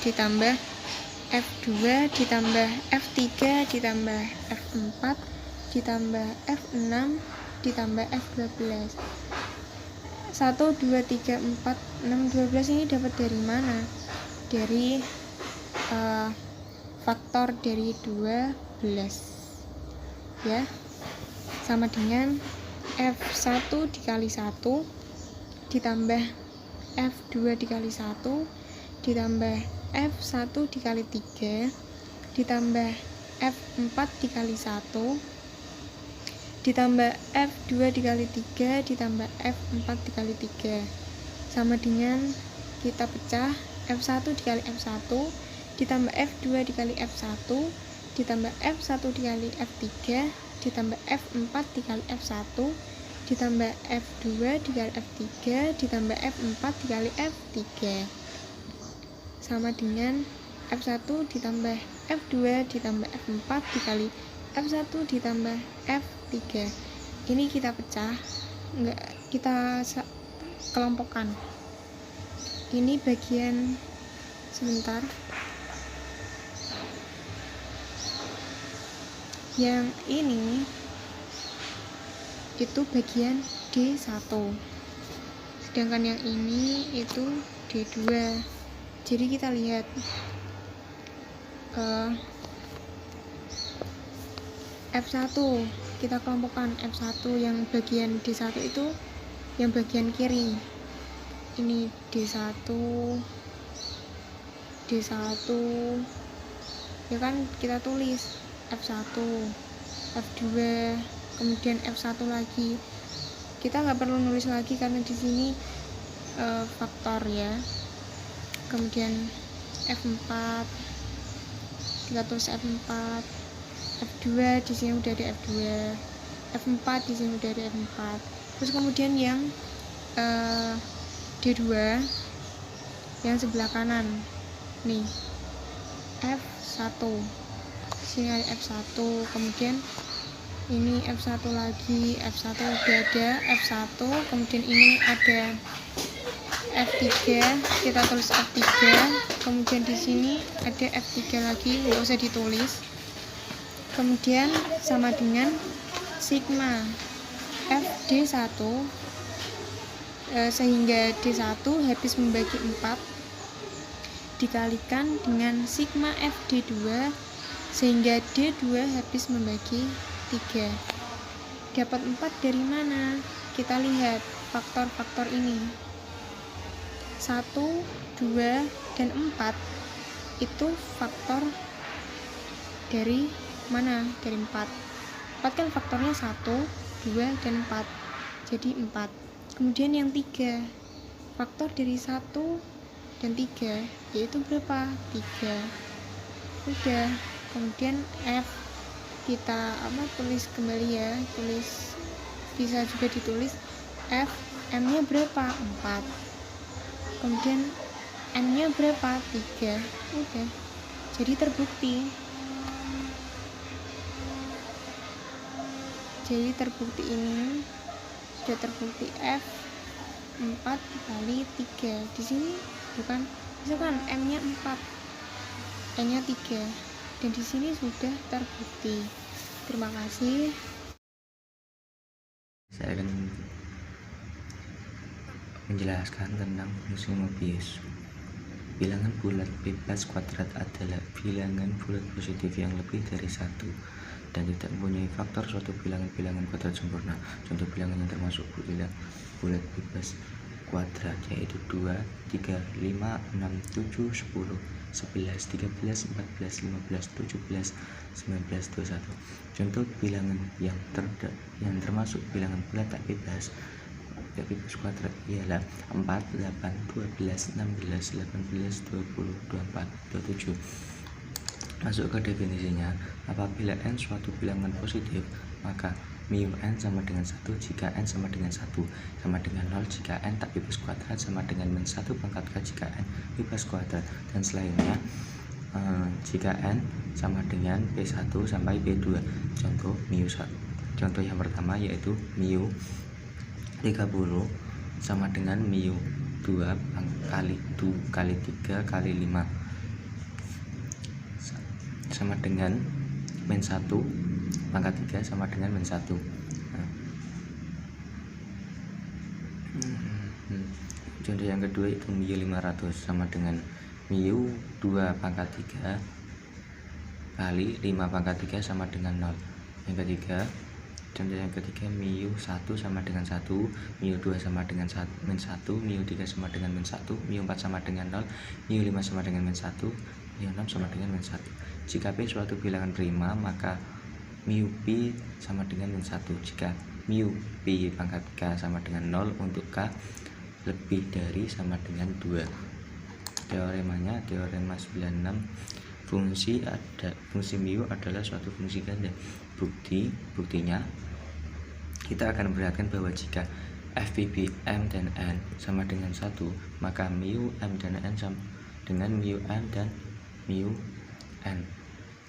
ditambah F2 ditambah F3 ditambah F4 ditambah F6 ditambah F12. 1, 2, 3, 4, 6, 12 ini dapat dari mana? Dari faktor dari 12 ya, sama dengan F1 dikali 1 ditambah F2 dikali 1 ditambah F1 dikali 3 ditambah F4 dikali 1 ditambah F2 dikali 3 ditambah F4 dikali 3, sama dengan kita pecah F1 dikali F1 ditambah F2 dikali F1 ditambah F1 dikali F3 ditambah F4 dikali F1 ditambah F2 dikali F3 ditambah F4 dikali F3, sama dengan F1 ditambah F2 ditambah F4 dikali F1 ditambah F3. Ini kita pecah, kita kelompokkan. Ini bagian sebentar. Yang ini itu bagian D1, sedangkan yang ini itu D2. Jadi kita lihat F1 kita kelompokkan. F1 yang bagian D1 itu yang bagian kiri, ini D1 ya kan, kita tulis F1 F2 kemudian F1 lagi. Kita nggak perlu nulis lagi karena di sini faktor ya. Kemudian F4 kita tulis F4, F2 di sini udah ada F2, F4 di sini udah ada F4. Terus kemudian yang D2 yang sebelah kanan nih, F1. Sini ada F1, kemudian ini F1 lagi, F1 udah ada, F1, kemudian ini ada F3, kita tulis F3, kemudian di sini ada F3 lagi, nggak usah ditulis. Kemudian sama dengan sigma FD1, sehingga D1 habis membagi 4 dikalikan dengan sigma FD2 sehingga D2 habis membagi 3. Dapat 4 dari mana? Kita lihat faktor-faktor ini. 1, 2, dan 4 itu faktor dari mana? Dari 4. 4 kan faktornya 1, 2, dan 4. Jadi 4. Kemudian yang 3, faktor dari 1 dan 3 yaitu berapa? 3. Udah. Kemudian F kita tulis kembali ya, tulis, bisa juga ditulis F, M nya berapa? 4. Kemudian N nya berapa? 3. Udah, jadi terbukti ini sudah terbukti F 4 dikali 3. Di sini bukan, misalkan M nya 4, N nya 3, dan di sini sudah terbukti. Terima kasih. Saya akan menjelaskan tentang fungsi Mobius. Bilangan bulat bebas kuadrat adalah bilangan bulat positif yang lebih dari 1 dan tidak mempunyai faktor suatu bilangan kuadrat sempurna. Contoh bilangan yang termasuk bilangan bulat bebas kuadrat yaitu 2, 3, 5, 6, 7, 10, 11, 13, 14, 15, 17, 19, 21. Contoh bilangan yang termasuk bilangan bulat tak bebas kuadrat ialah 4, 8, 12, 16, 18, 20, 24, 27. Masuk ke definisinya, apabila n suatu bilangan positif, maka mu n sama dengan 1 jika n sama dengan 1, sama dengan 0 jika n tak bebas kuadrat, sama dengan min 1 pangkat k jika n bebas kuadrat, dan selainnya jika n sama dengan P1 sampai P2. Contoh contoh yang pertama yaitu mu 30 sama dengan mu 2 kali 3 kali 5 sama dengan min 1 pangkat 3 sama dengan min 1. Contoh yang kedua itu mu 500 sama dengan mu 2 pangkat 3 kali 5 pangkat 3 sama dengan 0. Contoh yang ketiga mu 1 sama dengan 1, mu 2 sama dengan min 1, mu 3 sama dengan min 1, mu 4 sama dengan 0, mu 5 sama dengan min 1, mu 6 sama dengan min 1. Jika P suatu bilangan prima, maka mu P sama dengan min 1. Jika mu P pangkat K sama dengan 0 untuk K lebih dari sama dengan 2. Teoremanya, teorema 96, fungsi mu adalah suatu fungsi ganda. Buktinya kita akan memperlihatkan bahwa jika FPB M dan N sama dengan 1, maka mu M dan N sama dengan mu M dan mu N.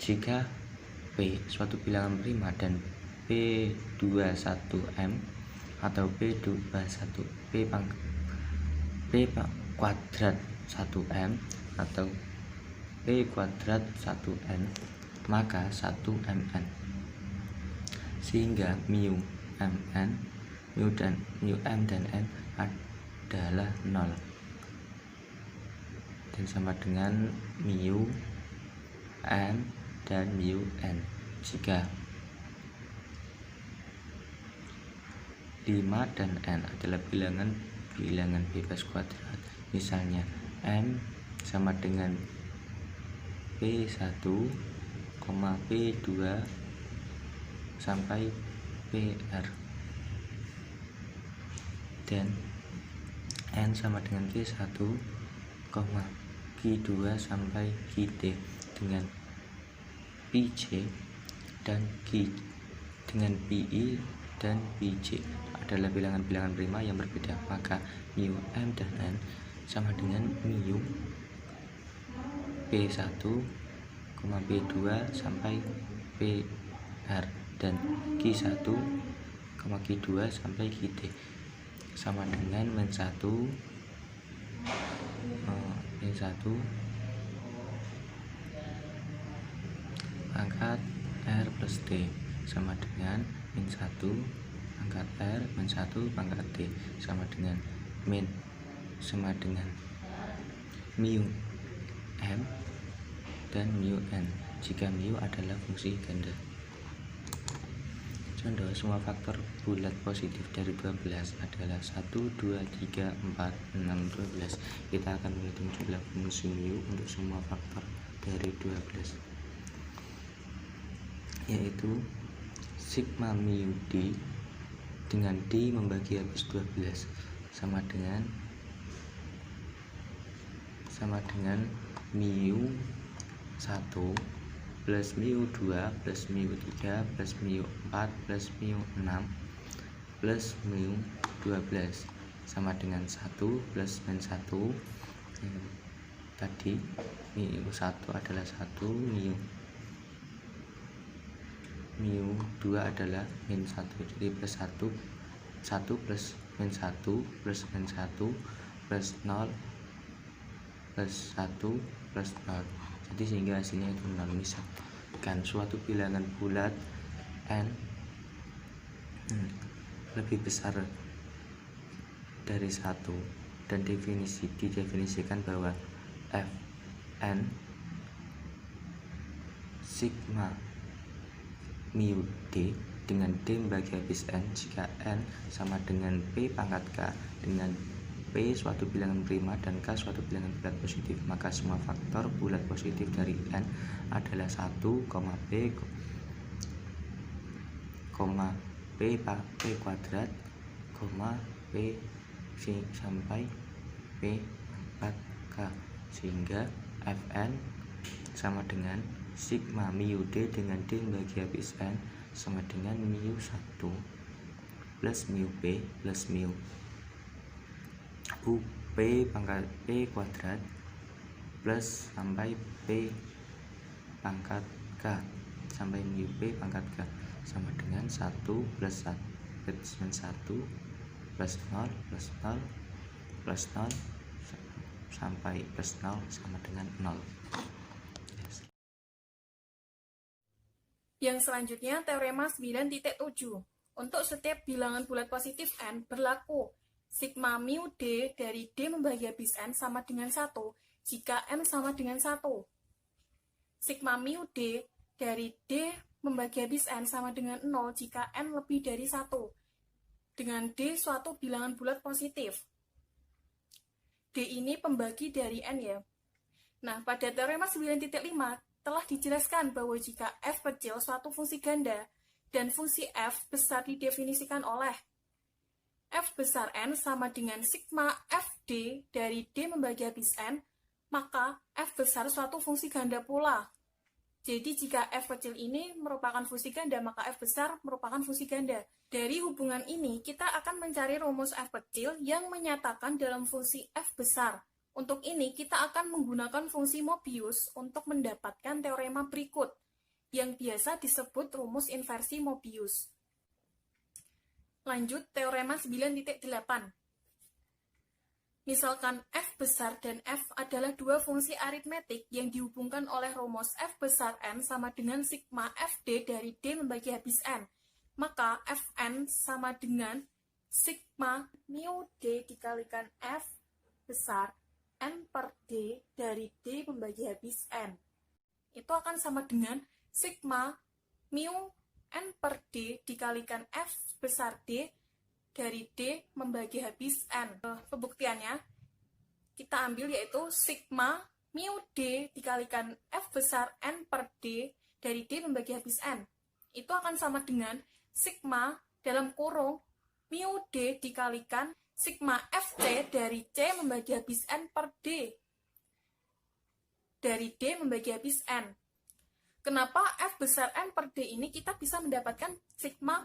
Jika P suatu bilangan prima dan P21M atau P kuadrat 1M atau P kuadrat 1N, maka 1Mn, sehingga mu M dan N adalah 0 dan sama dengan mu M dan mu N. Jika 5 dan N adalah bilangan bebas kuadrat, misalnya M sama dengan P1, P2 sampai PR, dan N sama dengan Q1, Q2 sampai QT dengan PJ dan Q dengan PI dan Bj adalah bilangan-bilangan prima yang berbeda, maka mu M dan N sama dengan mu P1, P2 sampai PR dan Q1, Q2 sampai Qt sama dengan min1 pangkat R plus T sama dengan min1 pangkat R min1 pangkat T sama dengan min sama dengan mu M dan mu N jika mu adalah fungsi ganda. Contoh, semua faktor bulat positif dari 12 adalah 1, 2, 3, 4, 6, 12. Kita akan menghitung jumlah fungsi mu untuk semua faktor dari 12, yaitu sigma mu D dengan D membagi habis 12 sama dengan mu 1 plus mu 2 plus mu 3 plus mu 4 plus mu 6 plus mu 12 sama dengan 1 plus min 1 tadi mu 1 adalah 1, mu 2 adalah min 1, jadi plus 1 plus min 1 plus min 1 plus 0 plus 1 plus 0, jadi sehingga hasilnya itu 0. Misalkan suatu bilangan bulat N lebih besar dari 1 dan didefinisikan bahwa Fn sigma mu D dengan D membagi habis N jika N sama dengan P pangkat K dengan P suatu bilangan prima dan K suatu bilangan bulat positif, maka semua faktor bulat positif dari N adalah 1, P kuadrat, P sampai P pangkat K, sehingga Fn sama dengan sigma mu D dengan D membagi habis N sama dengan mu 1 plus mu P plus mu P pangkat P kuadrat plus sampai P pangkat K sampai mu P pangkat K sama dengan 1 plus 1 plus 1 plus 0 plus 0 plus 0 sampai plus 0 sama dengan 0. Yang selanjutnya teorema 9.7. Untuk setiap bilangan bulat positif N berlaku sigma mu D dari D membagi habis N sama dengan 1 jika M sama dengan 1. Sigma mu D dari D membagi habis N sama dengan 0 jika N lebih dari 1. Dengan D suatu bilangan bulat positif. D ini pembagi dari N ya. Nah, pada teorema 9.5 telah dijelaskan bahwa jika F kecil suatu fungsi ganda dan fungsi F besar didefinisikan oleh F besar N sama dengan sigma Fd dari D membagi habis N, maka F besar suatu fungsi ganda pula. Jadi jika F kecil ini merupakan fungsi ganda, maka F besar merupakan fungsi ganda. Dari hubungan ini, kita akan mencari rumus F kecil yang menyatakan dalam fungsi F besar. Untuk ini, kita akan menggunakan fungsi Mobius untuk mendapatkan teorema berikut, yang biasa disebut rumus inversi Mobius. Lanjut, teorema 9.8. Misalkan F besar dan F adalah dua fungsi aritmetik yang dihubungkan oleh rumus F besar N sama dengan sigma Fd dari D membagi habis N. Maka Fn sama dengan sigma mu D dikalikan F besar N per D dari D membagi habis N. Itu akan sama dengan sigma mu N per D dikalikan F besar D dari D membagi habis N. Pembuktiannya, kita ambil yaitu sigma mu D dikalikan F besar N per D dari D membagi habis N. Itu akan sama dengan sigma dalam kurung mu D dikalikan sigma FC dari C membagi habis N per D dari D membagi habis N. Kenapa F besar N per D ini kita bisa mendapatkan sigma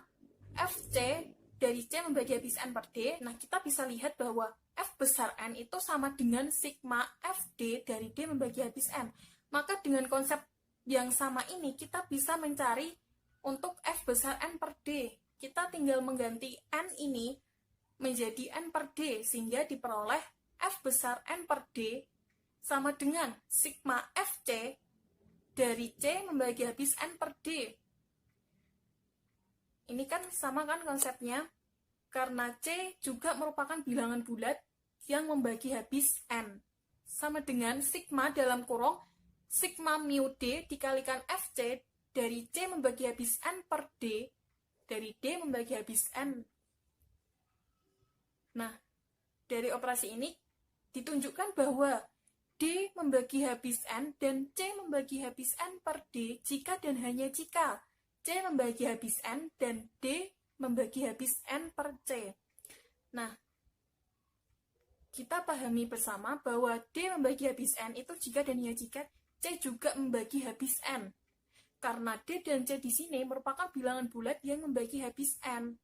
FC dari C membagi habis N per D, nah kita bisa lihat bahwa F besar N itu sama dengan sigma FD dari D membagi habis N. Maka dengan konsep yang sama ini, kita bisa mencari untuk F besar N per D. Kita tinggal mengganti N ini menjadi N per D, sehingga diperoleh F besar N per D sama dengan sigma FC dari C membagi habis N per D. Ini kan sama kan konsepnya, karena C juga merupakan bilangan bulat yang membagi habis N. Sama dengan sigma dalam kurung sigma mu D dikalikan FC dari C membagi habis N per D dari D membagi habis N. Nah, dari operasi ini ditunjukkan bahwa D membagi habis N dan C membagi habis N per D jika dan hanya jika C membagi habis N dan D membagi habis N per C. Nah, kita pahami bersama bahwa D membagi habis N itu jika dan hanya jika C juga membagi habis N. Karena D dan C di sini merupakan bilangan bulat yang membagi habis N.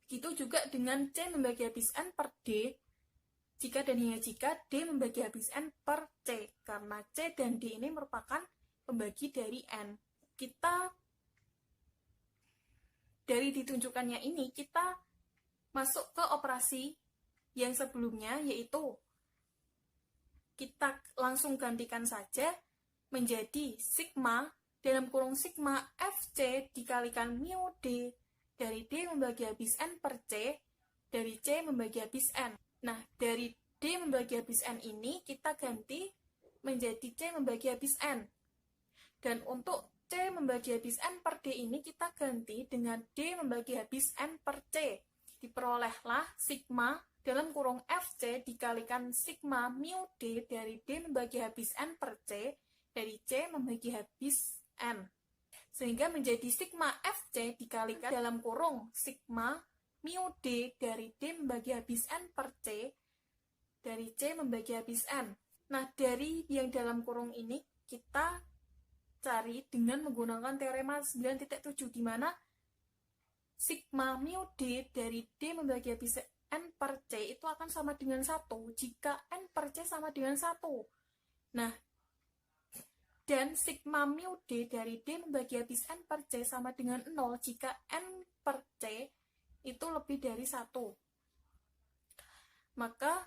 Begitu juga dengan C membagi habis N per D, jika dan hanya jika D membagi habis N per C. Karena C dan D ini merupakan pembagi dari N. Dari ditunjukkannya ini, kita masuk ke operasi yang sebelumnya, yaitu kita langsung gantikan saja menjadi sigma dalam kurung sigma FC dikalikan mu D dari D membagi habis N per C dari C membagi habis N. Nah, dari D membagi habis N ini kita ganti menjadi C membagi habis N. Dan untuk C membagi habis N per D ini kita ganti dengan D membagi habis N per C. Diperolehlah sigma dalam kurung FC dikalikan sigma mu D dari D membagi habis N per C dari C membagi habis N. Sehingga menjadi sigma FC dikalikan dalam kurung sigma mu D dari D membagi habis N per C dari C membagi habis N. Nah, dari yang dalam kurung ini kita cari dengan menggunakan teorema 9.7, di mana sigma mu D dari D membagi habis N per C itu akan sama dengan 1 jika N per C sama dengan 1. Nah, dan sigma mu D dari D membagi habis N per C sama dengan 0 jika N per C itu lebih dari 1. Maka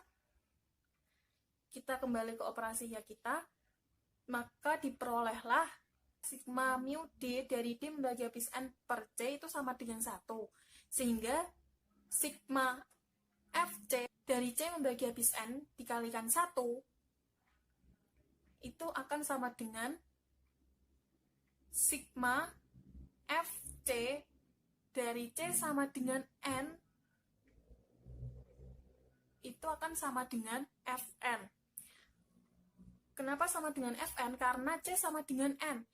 kita kembali ke operasi ya kita, maka diperolehlah sigma mu D dari D membagi habis N per C itu sama dengan 1. Sehingga sigma FC dari C membagi habis N dikalikan 1 itu akan sama dengan sigma FC dari C sama dengan N itu akan sama dengan Fn. Kenapa sama dengan Fn? Karena C sama dengan N.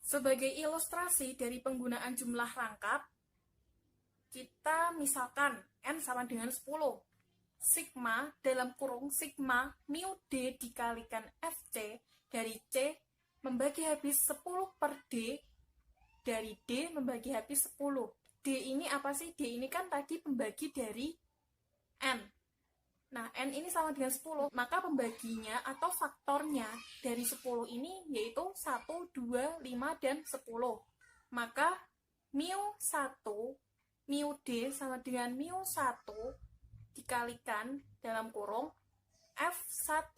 Sebagai ilustrasi dari penggunaan jumlah rangkap, kita misalkan N sama dengan 10. Sigma dalam kurung sigma mu D dikalikan FC dari C membagi habis 10 per D dari D membagi habis 10. D ini apa sih? D ini kan tadi pembagi dari N. Nah, N ini sama dengan 10, maka pembaginya atau faktornya dari 10 ini yaitu 1, 2, 5, dan 10. Maka mu 1, mu D sama dengan mu 1 dikalikan dalam kurung F1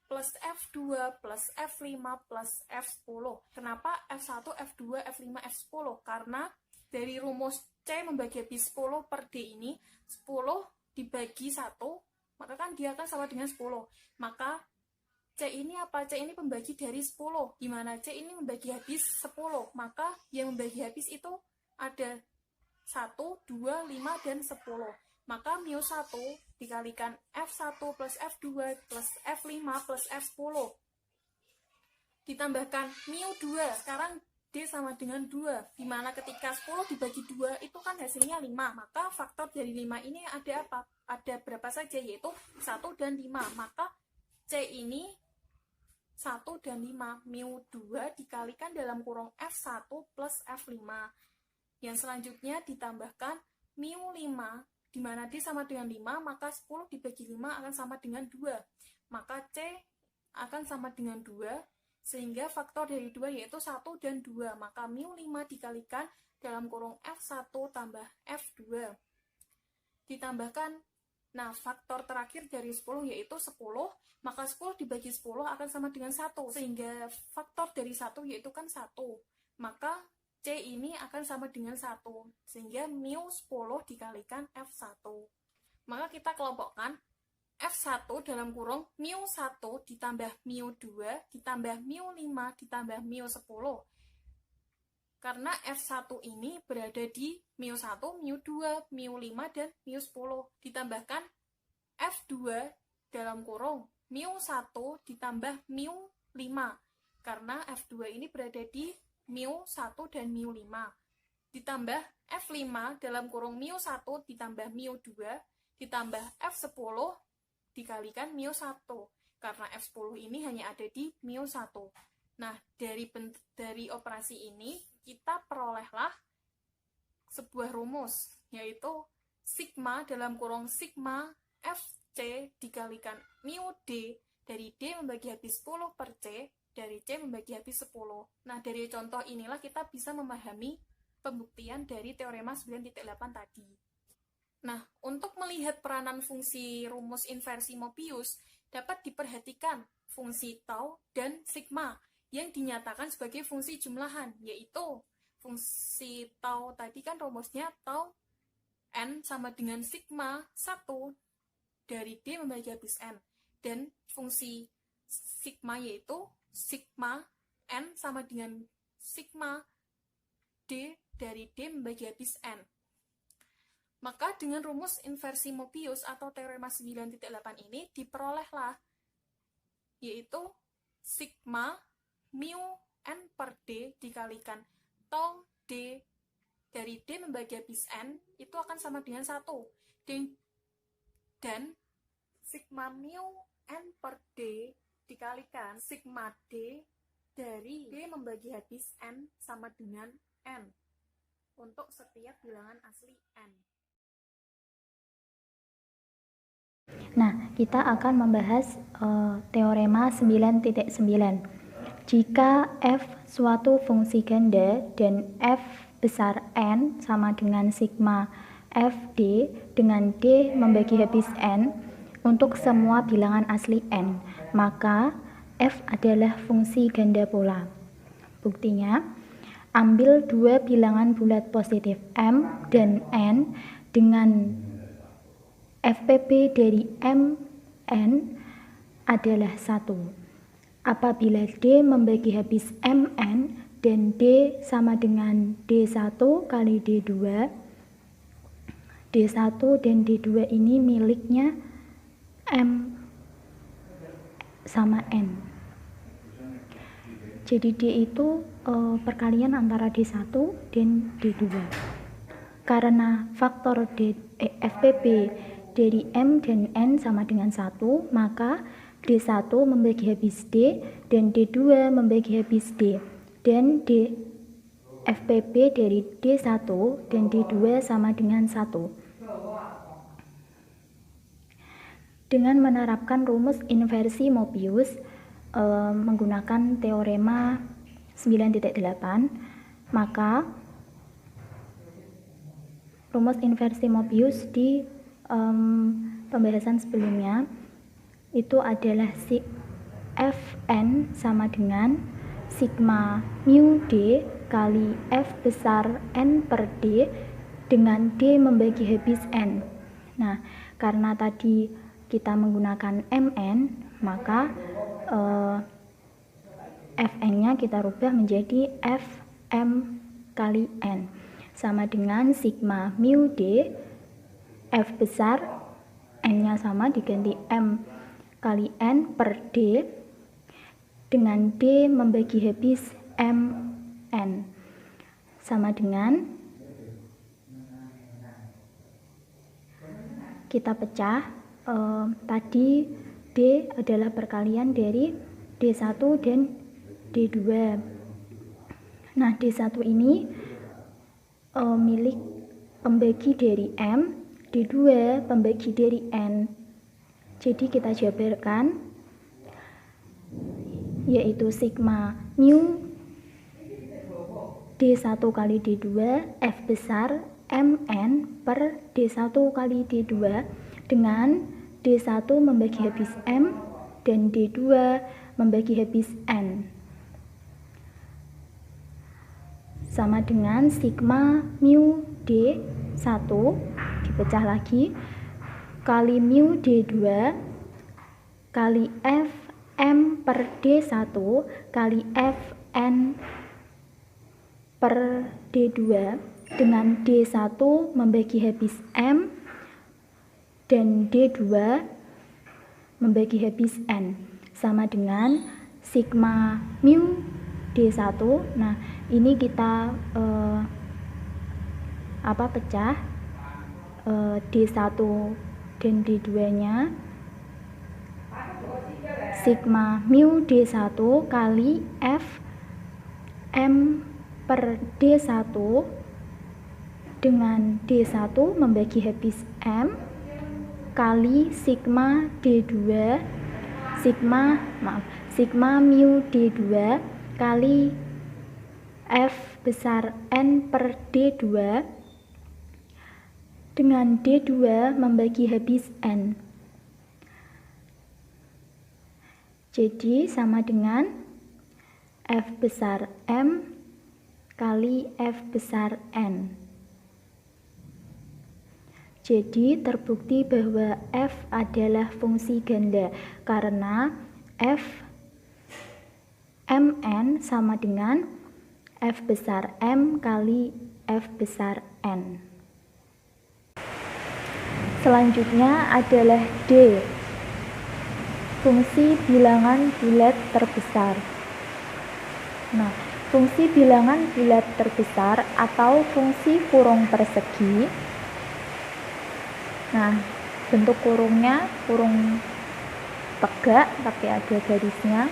plus F2 plus F5 plus F10. Kenapa F1, F2, F5, F10? Karena dari rumus C membagi habis 10 per D ini, 10 dibagi 1, maka kan dia akan sama dengan 10. Maka C ini apa? C ini pembagi dari 10, di mana C ini membagi habis 10. Maka yang membagi habis itu ada 1, 2, 5, dan 10. Maka mu 1 dikalikan F1 plus F2 plus F5 plus F10. Ditambahkan mu 2, sekarang D sama dengan 2, dimana ketika 10 dibagi 2 itu kan hasilnya 5, maka faktor dari 5 ini ada apa? Ada berapa saja, yaitu 1 dan 5, maka C ini 1 dan 5. Mu 2 dikalikan dalam kurung F1 plus F5. Yang selanjutnya ditambahkan mu 5, di mana D sama dengan 5, maka 10 dibagi 5 akan sama dengan 2. Maka C akan sama dengan 2, sehingga faktor dari 2 yaitu 1 dan 2. Maka mu 5 dikalikan dalam kurung F1 tambah F2. Ditambahkan, nah faktor terakhir dari 10 yaitu 10, maka 10 dibagi 10 akan sama dengan 1, sehingga faktor dari 1 yaitu kan 1. Maka C ini akan sama dengan 1, sehingga mu 10 dikalikan F1. Maka kita kelompokkan F1 dalam kurung mu 1 ditambah mu 2 ditambah mu 5 ditambah mu 10. Karena F1 ini berada di mu 1, mu 2, mu 5, dan mu 10. Ditambahkan F2 dalam kurung mu 1 ditambah mu 5. Karena F2 ini berada di mu 1 dan mu 5. Ditambah F5 dalam kurung mu 1 ditambah mu 2 ditambah F10 dikalikan mu 1. Karena F10 ini hanya ada di mu 1. Nah, dari operasi ini kita perolehlah sebuah rumus, yaitu sigma dalam kurung sigma FC dikalikan mu D dari D membagi habis 10 per C dari C membagi habis 10. Nah, dari contoh inilah kita bisa memahami pembuktian dari teorema 9.8 tadi. Nah, untuk melihat peranan fungsi rumus inversi Mobius, dapat diperhatikan fungsi tau dan sigma yang dinyatakan sebagai fungsi jumlahan, yaitu fungsi tau tadi kan rumusnya tau n sama dengan sigma 1 dari D membagi habis n, dan fungsi sigma yaitu sigma n sama dengan sigma D dari D membagi habis n. Maka dengan rumus inversi Mobius atau teorema 9.8 ini diperolehlah, yaitu sigma mu n per D dikalikan tau D dari D membagi habis n itu akan sama dengan 1. Dan sigma mu n per D dikalikan sigma D dari D membagi habis n sama dengan n untuk setiap bilangan asli n. Nah, kita akan membahas teorema 9.9. Jika f suatu fungsi ganda dan f besar n sama dengan sigma fd dengan d membagi habis n untuk semua bilangan asli n, maka f adalah fungsi ganda pola. Buktinya, ambil dua bilangan bulat positif m dan n dengan FPP dari m, n adalah 1. Apabila D membagi habis mn dan D sama dengan D1 kali D2, D1 dan D2 ini miliknya m sama n. Jadi D itu perkalian antara D1 dan D2. Karena faktor FPP dari m dan n sama dengan 1, maka D1 membagi habis D dan D2 membagi habis D, dan D FPP dari D1 dan D2 sama dengan 1. Dengan menerapkan rumus inversi Mobius menggunakan teorema 9.8, maka rumus inversi Mobius di pembahasan sebelumnya itu adalah Fn sama dengan sigma mu D kali F besar N per D dengan D membagi habis N. Nah, karena tadi kita menggunakan Mn, maka Fn-nya kita rubah menjadi Fm kali N sama dengan sigma mu D F besar, N-nya sama diganti M kali N per D dengan D membagi habis Mn sama dengan, kita pecah, tadi D adalah perkalian dari D1 dan D2. Nah, D1 ini milik pembagi dari M, D2 pembagi dari N. Jadi kita jabarkan, yaitu sigma mu D1 kali D2 F besar Mn per D1 kali D2 dengan D1 membagi habis M dan D2 membagi habis N, sama dengan sigma mu D1 dipecah lagi kali mu D2 kali F M per D1 kali F N per D2 dengan D1 membagi habis M dan D2 membagi habis N, sama dengan sigma mu D1. Nah, ini kita pecah D1 dan D2 nya, sigma mu D1 kali F M per D1 dengan D1 membagi habis M kali sigma mu D2 kali F besar N per D2 dengan D2 membagi habis N. Jadi sama dengan F besar M kali F besar N. Jadi terbukti bahwa F adalah fungsi ganda karena F Mn sama dengan F besar M kali F besar N. Selanjutnya adalah D, fungsi bilangan bulat terbesar. Nah, fungsi bilangan bulat terbesar atau fungsi kurung persegi. Nah, bentuk kurungnya kurung tegak tapi ada garisnya.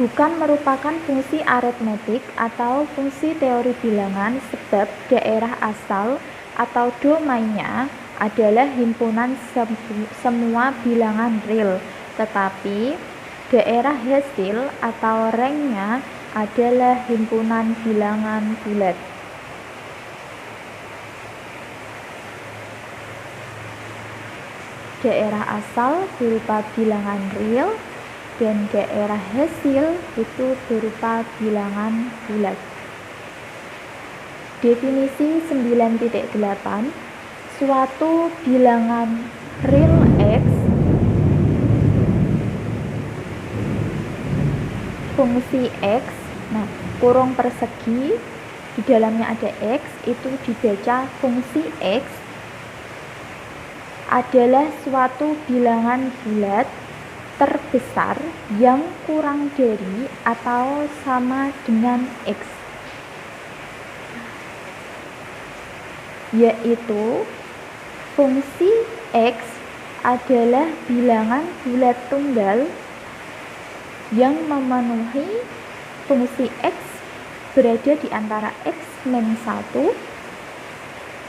Bukan merupakan fungsi aritmetik atau fungsi teori bilangan sebab daerah asal atau domainnya adalah himpunan semua bilangan real, tetapi daerah hasil atau rangnya adalah himpunan bilangan bulat. Daerah asal berupa bilangan real dan daerah hasil itu berupa bilangan bulat. Definisi 9.8, suatu bilangan real X fungsi X, nah kurung persegi di dalamnya ada X, itu dibaca fungsi X adalah suatu bilangan bulat terbesar yang kurang dari atau sama dengan X, yaitu fungsi X adalah bilangan bulat tunggal yang memenuhi fungsi X berada di antara X min 1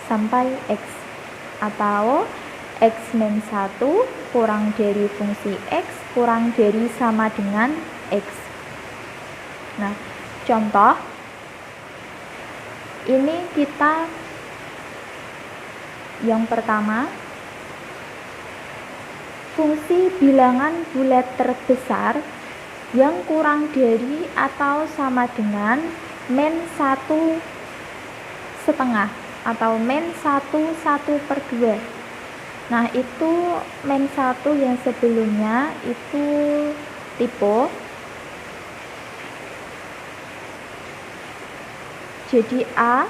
sampai X, atau X min 1 kurang dari fungsi X kurang dari sama dengan X. Nah, contoh ini kita yang pertama, fungsi bilangan bulat terbesar yang kurang dari atau sama dengan min 1 setengah atau min 1/1/2. Nah, itu min 1 yang sebelumnya itu tipe. Jadi A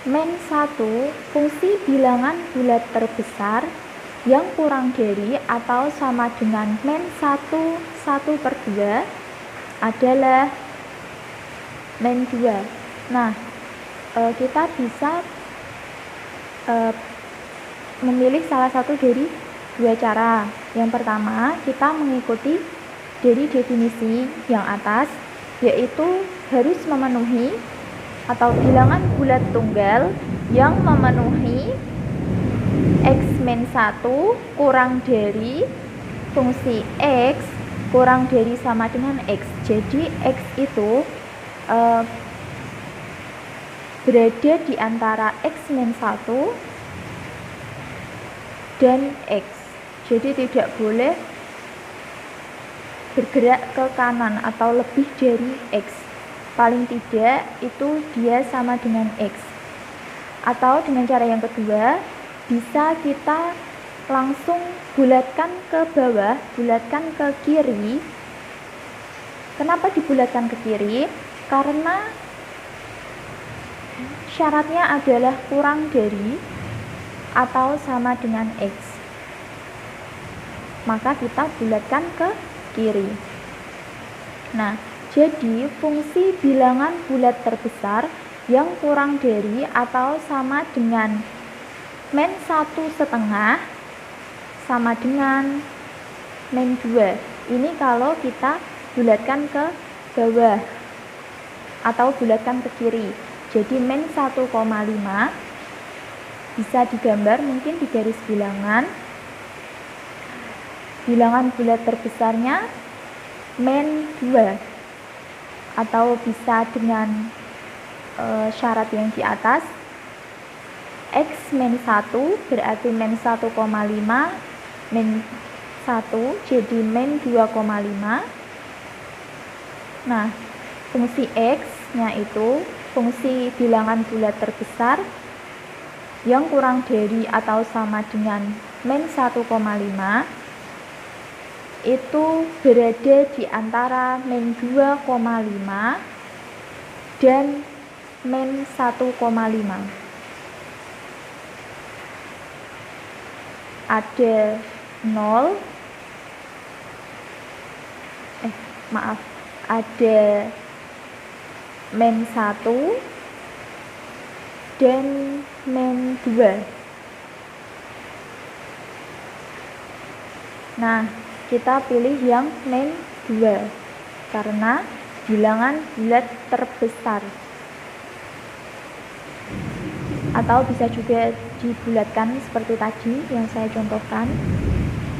min 1 fungsi bilangan bulat terbesar yang kurang dari atau sama dengan min 1/1/2 adalah min 2. Nah, kita bisa memilih salah satu dari dua cara. Yang pertama, kita mengikuti dari definisi yang atas, yaitu harus memenuhi atau bilangan bulat tunggal yang memenuhi x-1 kurang dari fungsi x kurang dari sama dengan x. Jadi x itu berada di antara x-1 dan x. Jadi tidak boleh bergerak ke kanan atau lebih dari x. Paling tidak itu dia sama dengan x. Atau dengan cara yang kedua, bisa kita langsung bulatkan ke bawah, bulatkan ke kiri. Kenapa dibulatkan ke kiri? Karena syaratnya adalah kurang dari atau sama dengan x. Maka kita bulatkan ke kiri. Nah, jadi fungsi bilangan bulat terbesar yang kurang dari atau sama dengan min 1/2 sama dengan min 2. Ini kalau kita bulatkan ke bawah atau bulatkan ke kiri. Jadi min 1,5 bisa digambar mungkin di garis bilangan. Bilangan bulat terbesarnya min 2. Atau bisa dengan syarat yang di atas, x min 1 berarti min 1,5 min 1 jadi min 2,5. Nah, fungsi x nya itu fungsi bilangan bulat terbesar yang kurang dari atau sama dengan min 1,5 itu berada di antara min 2,5 dan min 1,5. Ada 0, ada min 1 dan min 2. Nah, kita pilih yang min 2 karena bilangan bulat terbesar, atau bisa juga dibulatkan seperti tadi yang saya contohkan.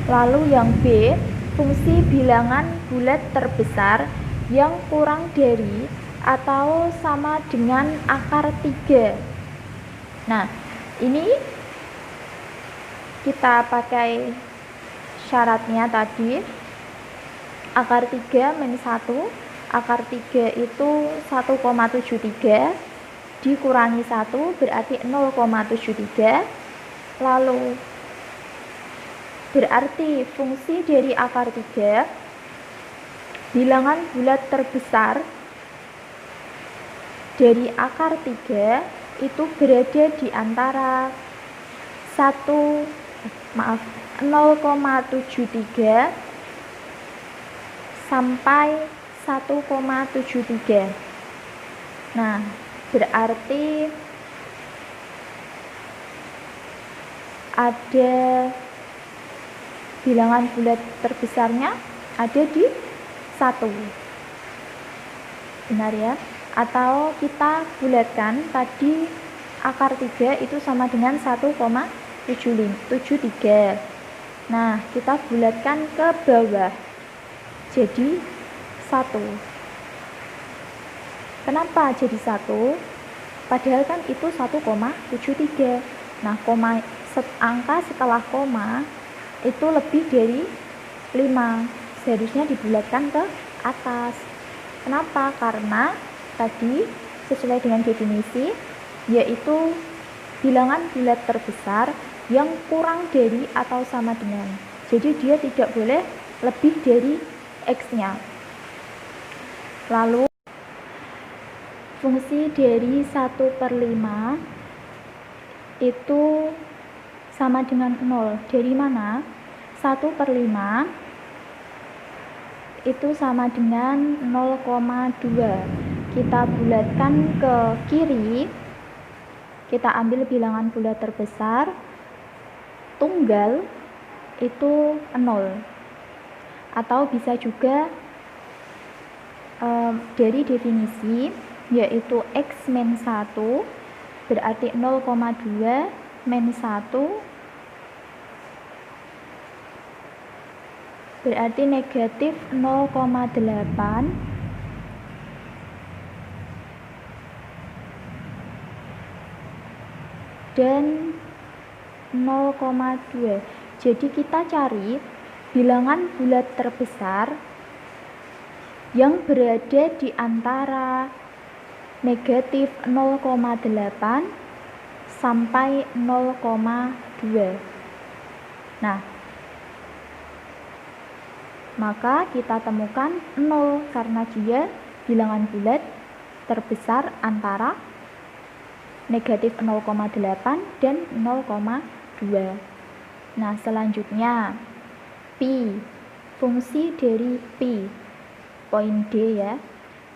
Lalu yang B, fungsi bilangan bulat terbesar yang kurang dari atau sama dengan akar 3. Nah, ini kita pakai syaratnya tadi, akar 3 min 1, akar 3 itu 1,73 dikurangi 1 berarti 0,73. Lalu berarti fungsi dari akar 3, bilangan bulat terbesar dari akar 3 itu berada di antara 0,73 sampai 1,73. Nah, berarti ada bilangan bulat terbesarnya ada di 1. Benar ya? Atau kita bulatkan tadi akar 3 itu sama dengan 1,73. Nah, kita bulatkan ke bawah jadi 1. Kenapa jadi 1? Padahal kan itu 1,73. Nah, angka setelah koma itu lebih dari 5. Seharusnya dibulatkan ke atas. Kenapa? Karena tadi sesuai dengan definisi, yaitu bilangan bulat terbesar yang kurang dari atau sama dengan. Jadi dia tidak boleh lebih dari x-nya. Lalu fungsi dari 1/5 itu sama dengan 0. Dari mana? 1/5 itu sama dengan 0,2. Kita bulatkan ke kiri, kita ambil bilangan bulat terbesar, tunggal itu 0. atau bisa juga dari definisi, yaitu X min 1 berarti 0,2 min 1 berarti negatif 0,8 dan 0,2. Jadi kita cari bilangan bulat terbesar yang berada di antara negatif 0,8 sampai 0,2. Nah, maka kita temukan 0 karena dia bilangan bulat terbesar antara negatif 0,8 dan 0,2. Nah, selanjutnya pi, fungsi dari pi, poin D ya,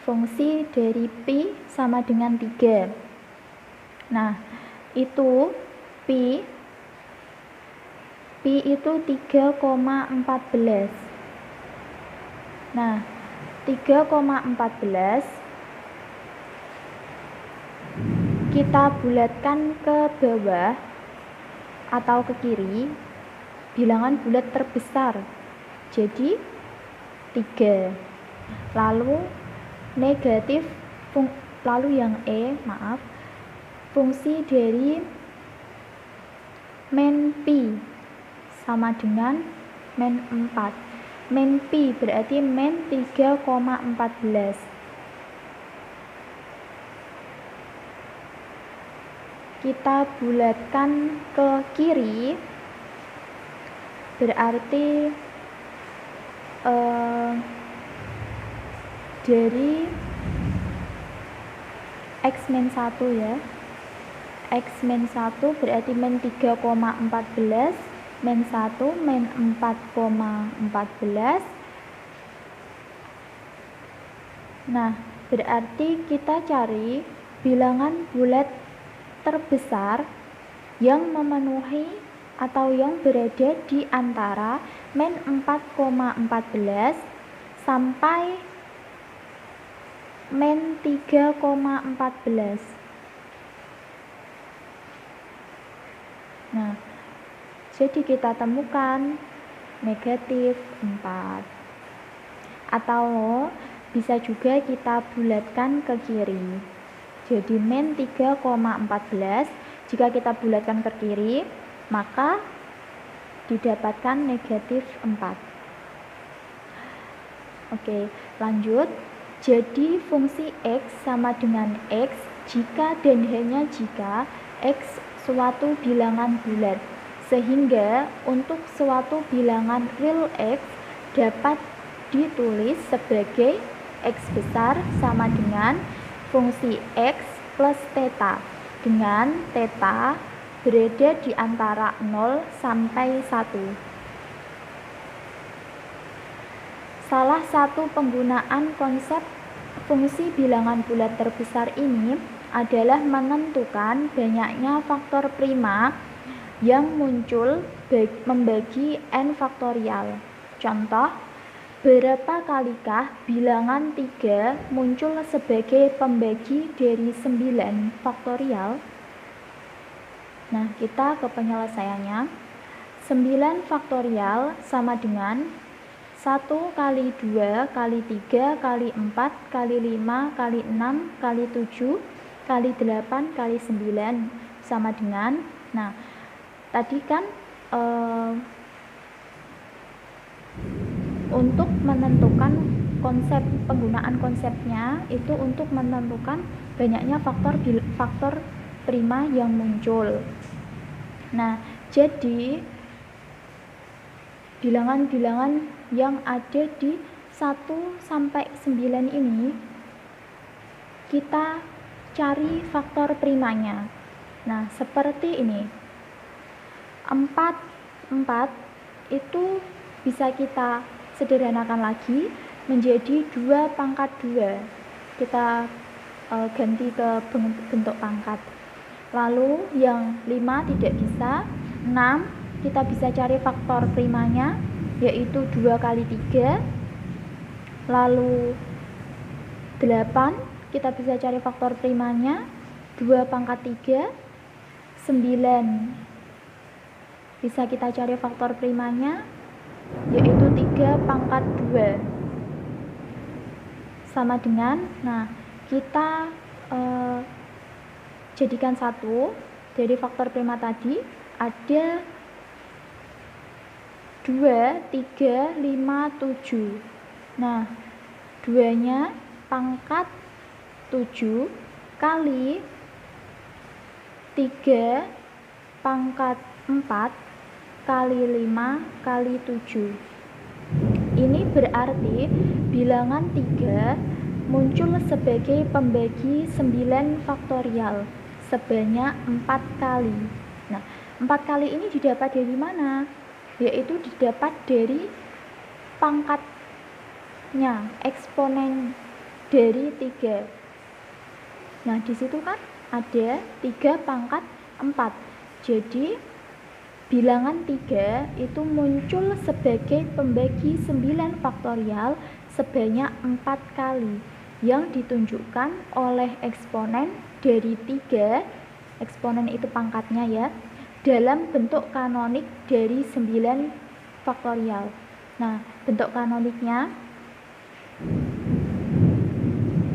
fungsi dari pi sama dengan 3. Nah, itu pi itu 3,14. Nah, 3,14 kita bulatkan ke bawah atau ke kiri, bilangan bulat terbesar, jadi 3. Lalu negatif, lalu yang fungsi dari min pi sama dengan min 4. Min pi berarti min 3,14. Kita bulatkan ke kiri, berarti dari X min 1 ya, X min 1 berarti min 3,14 min 1 min 4,14. Nah, berarti kita cari bilangan bulat terbesar yang memenuhi atau yang berada di antara min 4,14 sampai min 3,14. Nah, jadi kita temukan negatif 4. Atau bisa juga kita bulatkan ke kiri. Jadi min 3,14 jika kita bulatkan ke kiri, maka didapatkan negatif 4. Oke, lanjut. Jadi fungsi X sama dengan X jika dan hanya jika X suatu bilangan bulat, sehingga untuk suatu bilangan real X dapat ditulis sebagai X besar sama dengan fungsi X plus theta, dengan theta berada di antara 0 sampai 1. Salah satu penggunaan konsep fungsi bilangan bulat terbesar ini adalah menentukan banyaknya faktor prima yang muncul membagi n faktorial. Contoh, berapa kalikah bilangan 3 muncul sebagai pembagi dari 9 faktorial? Nah, kita ke penyelesaiannya. 9 faktorial sama dengan 1 kali 2 kali 3 kali 4 kali 5 kali 6 kali 7 kali 8 kali 9 sama dengan, nah tadi kan untuk menentukan penggunaan konsepnya itu untuk menentukan banyaknya faktor prima yang muncul. Nah, jadi bilangan-bilangan yang ada di 1 sampai 9 ini kita cari faktor primanya. Nah, seperti ini. 4 itu bisa kita sederhanakan lagi menjadi 2 pangkat 2. Kita ganti ke bentuk pangkat. Lalu yang 5 tidak bisa. 6 kita bisa cari faktor primanya yaitu 2 kali 3, lalu 8, kita bisa cari faktor primanya, 2 pangkat 3, 9, bisa kita cari faktor primanya, yaitu 3 pangkat 2, sama dengan, nah kita jadikan satu, dari faktor prima tadi ada 2, 3, 5, 7. Nah, 2-nya pangkat 7 kali 3 pangkat 4 kali 5 kali 7. Ini berarti bilangan 3 muncul sebagai pembagi 9 faktorial sebanyak 4 kali. Nah, 4 kali ini didapat dari mana? Yaitu didapat dari pangkatnya, eksponen dari 3. Nah, di situ kan ada 3 pangkat 4. Jadi, bilangan 3 itu muncul sebagai pembagi 9 faktorial sebanyak 4 kali yang ditunjukkan oleh eksponen dari 3, eksponen itu pangkatnya ya, dalam bentuk kanonik dari 9 faktorial. Nah, bentuk kanoniknya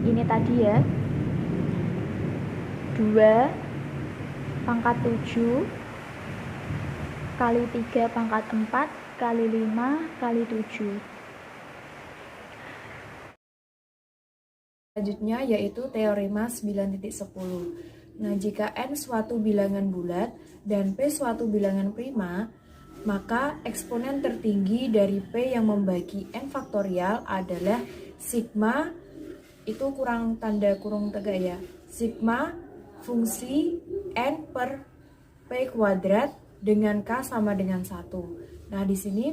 ini tadi ya, 2 pangkat 7 kali 3 pangkat 4 kali 5 kali 7. Selanjutnya yaitu teorema 9.10. Nah, jika N suatu bilangan bulat dan P suatu bilangan prima, maka eksponen tertinggi dari P yang membagi N faktorial adalah sigma, itu kurang tanda kurung tegak ya, sigma fungsi N per P kuadrat dengan K sama dengan 1. Nah, di sini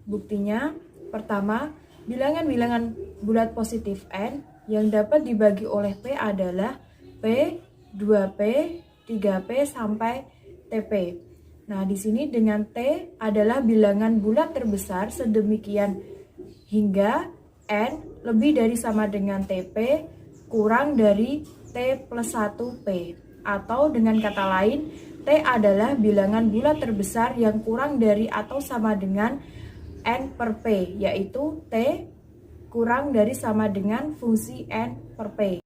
buktinya pertama, bilangan-bilangan bulat positif N yang dapat dibagi oleh P adalah P, 2P, 3P sampai TP. Nah, di sini dengan T adalah bilangan bulat terbesar sedemikian hingga N lebih dari sama dengan TP kurang dari T plus 1P. Atau dengan kata lain, T adalah bilangan bulat terbesar yang kurang dari atau sama dengan N per P, yaitu T kurang dari sama dengan fungsi N per P.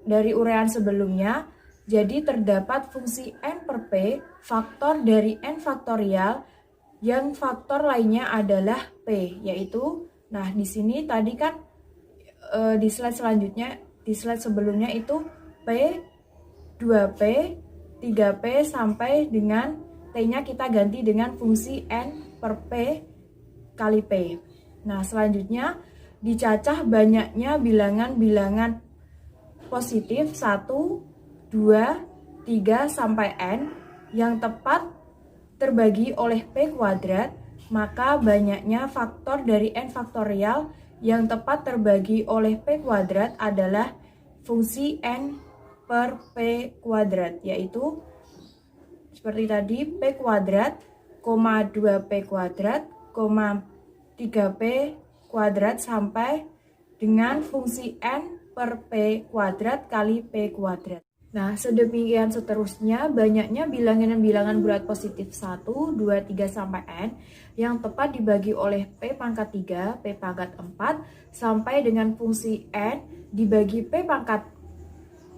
Dari uraian sebelumnya, jadi terdapat fungsi N per P, faktor dari N faktorial, yang faktor lainnya adalah P, yaitu, nah di sini tadi kan di slide selanjutnya, di slide sebelumnya itu P, 2P, 3P sampai dengan T-nya kita ganti dengan fungsi N per P kali P. Nah, selanjutnya dicacah banyaknya bilangan-bilangan positif 1, 2, 3 sampai N yang tepat terbagi oleh P kuadrat, maka banyaknya faktor dari N faktorial yang tepat terbagi oleh P kuadrat adalah fungsi N per P kuadrat, yaitu seperti tadi P kuadrat, 2P kuadrat, 3P kuadrat sampai dengan fungsi N per P kuadrat kali P kuadrat. Nah, sedemikian seterusnya banyaknya bilangan-bilangan bulat positif 1, 2, 3 sampai N yang tepat dibagi oleh P pangkat 3, P pangkat 4 sampai dengan fungsi N dibagi P pangkat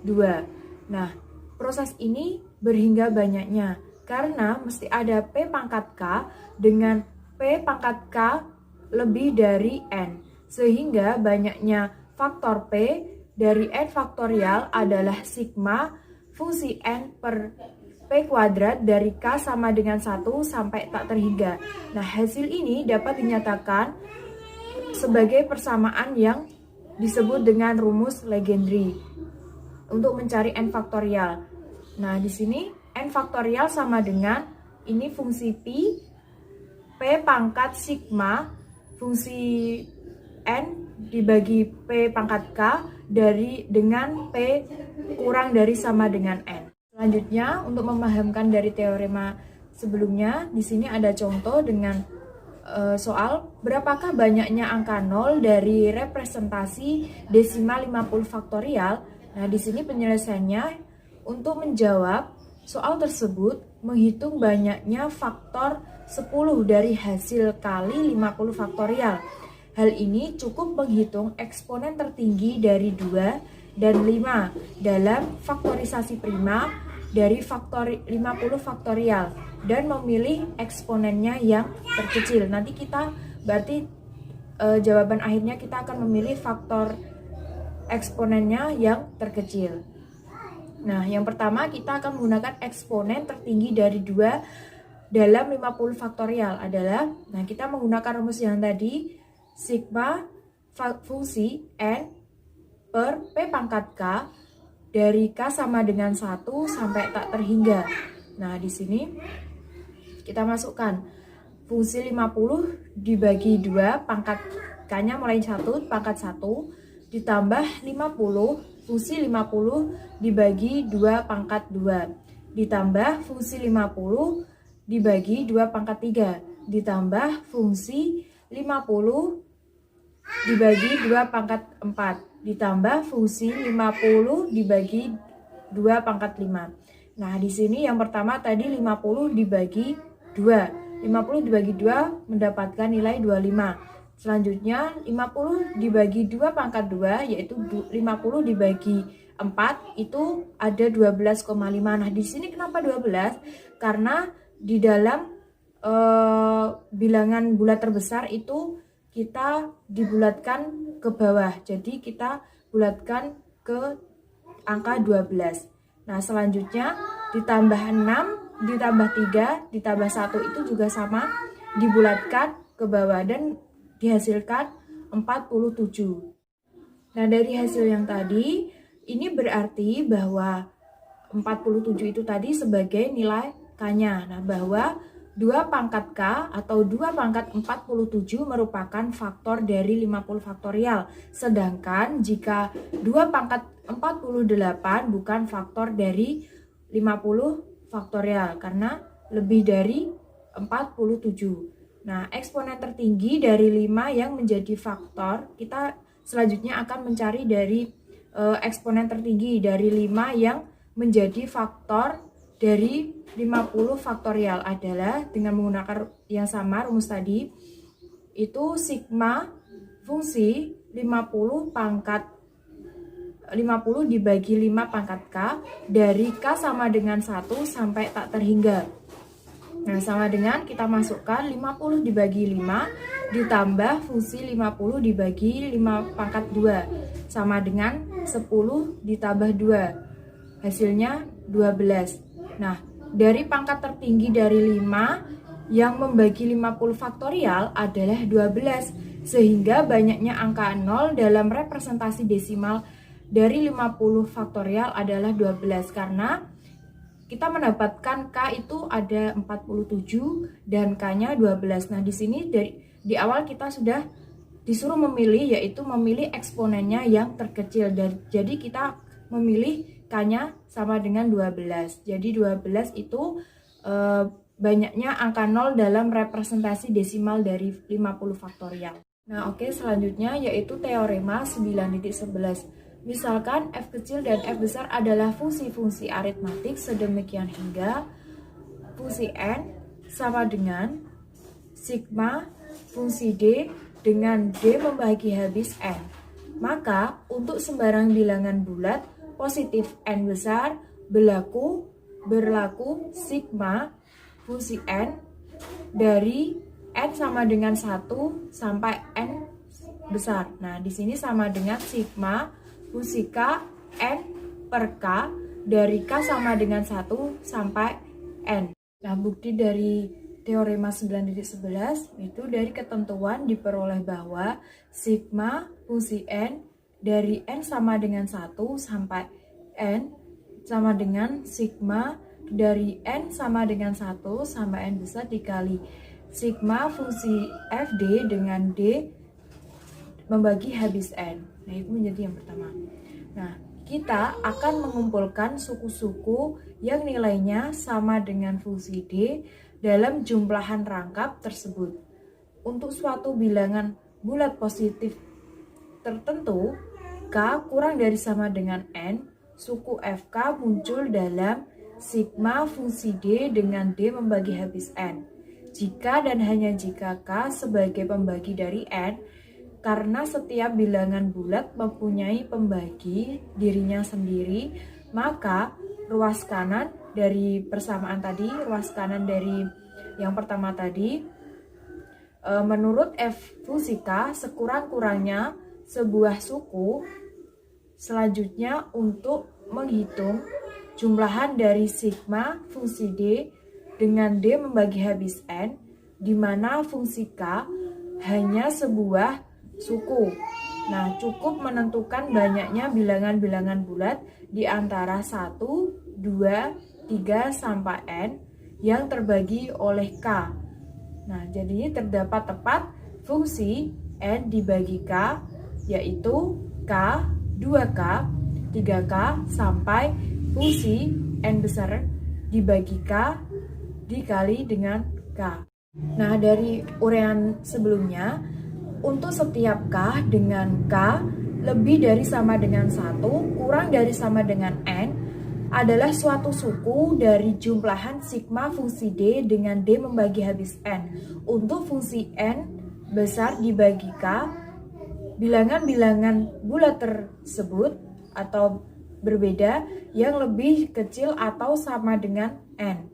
2. Nah, proses ini berhingga banyaknya karena mesti ada P pangkat K dengan P pangkat K lebih dari N, sehingga banyaknya faktor P dari N faktorial adalah sigma fungsi N per P kuadrat dari K sama dengan 1 sampai tak terhingga. Nah, hasil ini dapat dinyatakan sebagai persamaan yang disebut dengan rumus Legendre untuk mencari N faktorial. Nah, di sini N faktorial sama dengan ini fungsi P pangkat sigma fungsi N dibagi P pangkat K dengan P kurang dari sama dengan N. Selanjutnya, untuk memahamkan dari teorema sebelumnya, di sini ada contoh dengan soal berapakah banyaknya angka 0 dari representasi desimal 50 faktorial. Nah, di sini penyelesaiannya untuk menjawab soal tersebut menghitung banyaknya faktor 10 dari hasil kali 50 faktorial. Hal ini cukup menghitung eksponen tertinggi dari 2 dan 5 dalam faktorisasi prima dari faktor 50 faktorial dan memilih eksponennya yang terkecil. Nanti kita berarti jawaban akhirnya kita akan memilih faktor eksponennya yang terkecil. Nah, yang pertama kita akan menggunakan eksponen tertinggi dari 2 dalam 50 faktorial adalah, nah kita menggunakan rumus yang tadi, sigma fungsi n per p pangkat k dari k sama dengan 1 sampai tak terhingga. Nah, di sini kita masukkan fungsi 50 dibagi 2, pangkat k-nya mulai 1, pangkat 1, ditambah 50, fungsi 50 dibagi 2 pangkat 2, ditambah fungsi 50 dibagi 2 pangkat 3, ditambah fungsi 50 dibagi 2 pangkat 4, ditambah fungsi 50 dibagi 2 pangkat 5. Nah, di sini yang pertama tadi 50 dibagi 2. 50 dibagi 2 mendapatkan nilai 25. Selanjutnya 50 dibagi 2 pangkat 2 yaitu 50 dibagi 4 itu ada 12,5. Nah, di sini kenapa 12? Karena di dalam bilangan bulat terbesar itu kita dibulatkan ke bawah. Jadi kita bulatkan ke angka 12. Nah, selanjutnya ditambah 6, ditambah 3, ditambah 1 itu juga sama, dibulatkan ke bawah dan dihasilkan 47. Nah, dari hasil yang tadi, ini berarti bahwa 47 itu tadi sebagai nilai K-nya. Nah, bahwa 2 pangkat K atau 2 pangkat 47 merupakan faktor dari 50 faktorial. Sedangkan jika 2 pangkat 48 bukan faktor dari 50 faktorial karena lebih dari 47. Nah, eksponen tertinggi dari 5 yang menjadi faktor, kita selanjutnya akan mencari dari eksponen tertinggi dari 5 yang menjadi faktor dari 50 faktorial adalah dengan menggunakan yang sama rumus tadi, itu sigma fungsi 50 dibagi 5 pangkat K dari K sama dengan 1 sampai tak terhingga. Nah, sama dengan kita masukkan 50 dibagi 5 ditambah fungsi 50 dibagi 5 pangkat 2 sama dengan 10 ditambah 2. Hasilnya 12. Nah, dari pangkat tertinggi dari 5 yang membagi 50 faktorial adalah 12, sehingga banyaknya angka 0 dalam representasi desimal dari 50 faktorial adalah 12 karena kita mendapatkan K itu ada 47 dan K-nya 12. Nah, di sini di awal kita sudah disuruh memilih, yaitu memilih eksponennya yang terkecil. Jadi kita memilih K-nya sama dengan 12. Jadi 12 itu banyaknya angka 0 dalam representasi desimal dari 50 faktorial. Nah, oke, selanjutnya yaitu teorema 9.11. Misalkan f kecil dan f besar adalah fungsi-fungsi aritmatik sedemikian hingga fungsi n sama dengan sigma fungsi d dengan d membagi habis n. Maka untuk sembarang bilangan bulat positif n besar berlaku sigma fungsi n dari n sama dengan 1 sampai n besar. Nah, di sini sama dengan sigma fungsi K n per K dari K sama dengan 1 sampai n. Nah, bukti dari teorema 9.11 itu dari ketentuan diperoleh bahwa sigma fungsi n dari n sama dengan 1 sampai n sama dengan sigma dari n sama dengan 1 sampai n besar dikali sigma fungsi fd dengan d membagi habis n. Nah, itu menjadi yang pertama. Nah, kita akan mengumpulkan suku-suku yang nilainya sama dengan fungsi D dalam jumlahan rangkap tersebut. untuk suatu bilangan bulat positif tertentu, K kurang dari sama dengan N, suku FK muncul dalam sigma fungsi D dengan D membagi habis N. Jika dan hanya jika K sebagai pembagi dari N, karena setiap bilangan bulat mempunyai pembagi dirinya sendiri, maka ruas kanan dari persamaan tadi, ruas kanan dari yang pertama tadi, menurut F fungsi K sekurang-kurangnya sebuah suku. Selanjutnya untuk menghitung jumlahan dari sigma fungsi D dengan D membagi habis N, di mana fungsi K hanya sebuah suku. Nah, cukup menentukan banyaknya bilangan-bilangan bulat di antara 1, 2, 3, sampai N yang terbagi oleh K. Nah, jadi terdapat tepat fungsi N dibagi K, yaitu K, 2K, 3K, sampai fungsi N besar dibagi K dikali dengan K. Nah, dari uraian sebelumnya, untuk setiap K dengan K lebih dari sama dengan 1, kurang dari sama dengan N, adalah suatu suku dari jumlahan sigma fungsi D dengan D membagi habis N. Untuk fungsi N besar dibagi K, bilangan-bilangan bulat tersebut atau berbeda yang lebih kecil atau sama dengan N.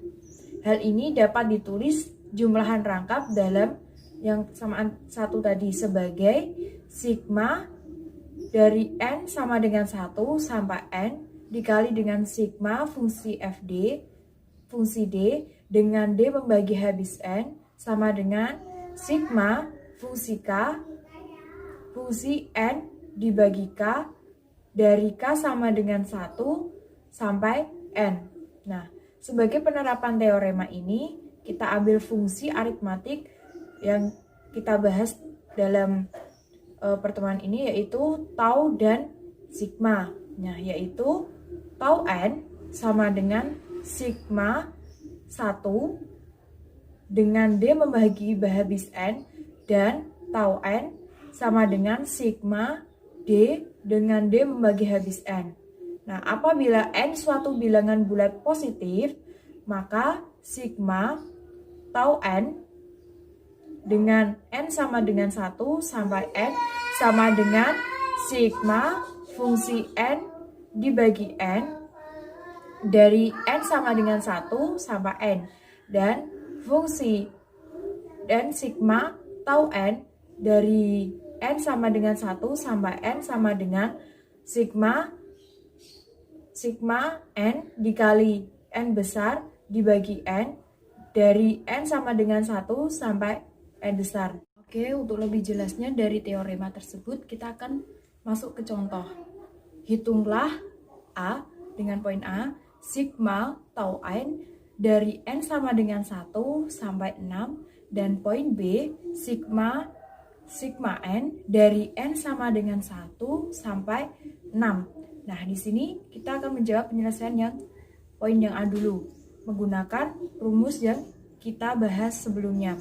Hal ini dapat ditulis jumlahan rangkap dalam yang samaan satu tadi sebagai sigma dari N sama dengan 1 sampai N dikali dengan sigma fungsi FD, fungsi D dengan D membagi habis N sama dengan sigma fungsi K, fungsi N dibagi K dari K sama dengan 1 sampai N. Nah, sebagai penerapan teorema ini, kita ambil fungsi aritmatik yang kita bahas dalam pertemuan ini, yaitu tau dan sigma. Nah, yaitu tau N sama dengan sigma 1 dengan D membagi habis N, dan tau N sama dengan sigma D dengan D membagi habis N. Nah, apabila N suatu bilangan bulat positif, maka sigma tau N dengan N sama dengan 1 sampai N sama dengan sigma fungsi N dibagi N dari N sama dengan 1 sampai N, dan fungsi dan sigma tau N dari N sama dengan 1 sampai N sama dengan sigma N dikali N besar dibagi N dari N sama dengan 1 sampai N besar. Oke, untuk lebih jelasnya dari teorema tersebut, kita akan masuk ke contoh. Hitunglah A dengan poin A, sigma tau N dari N sama dengan 1 sampai 6, dan poin B, sigma N dari N sama dengan 1 sampai 6. Nah, di sini kita akan menjawab penyelesaian yang poin yang A dulu, menggunakan rumus yang kita bahas sebelumnya,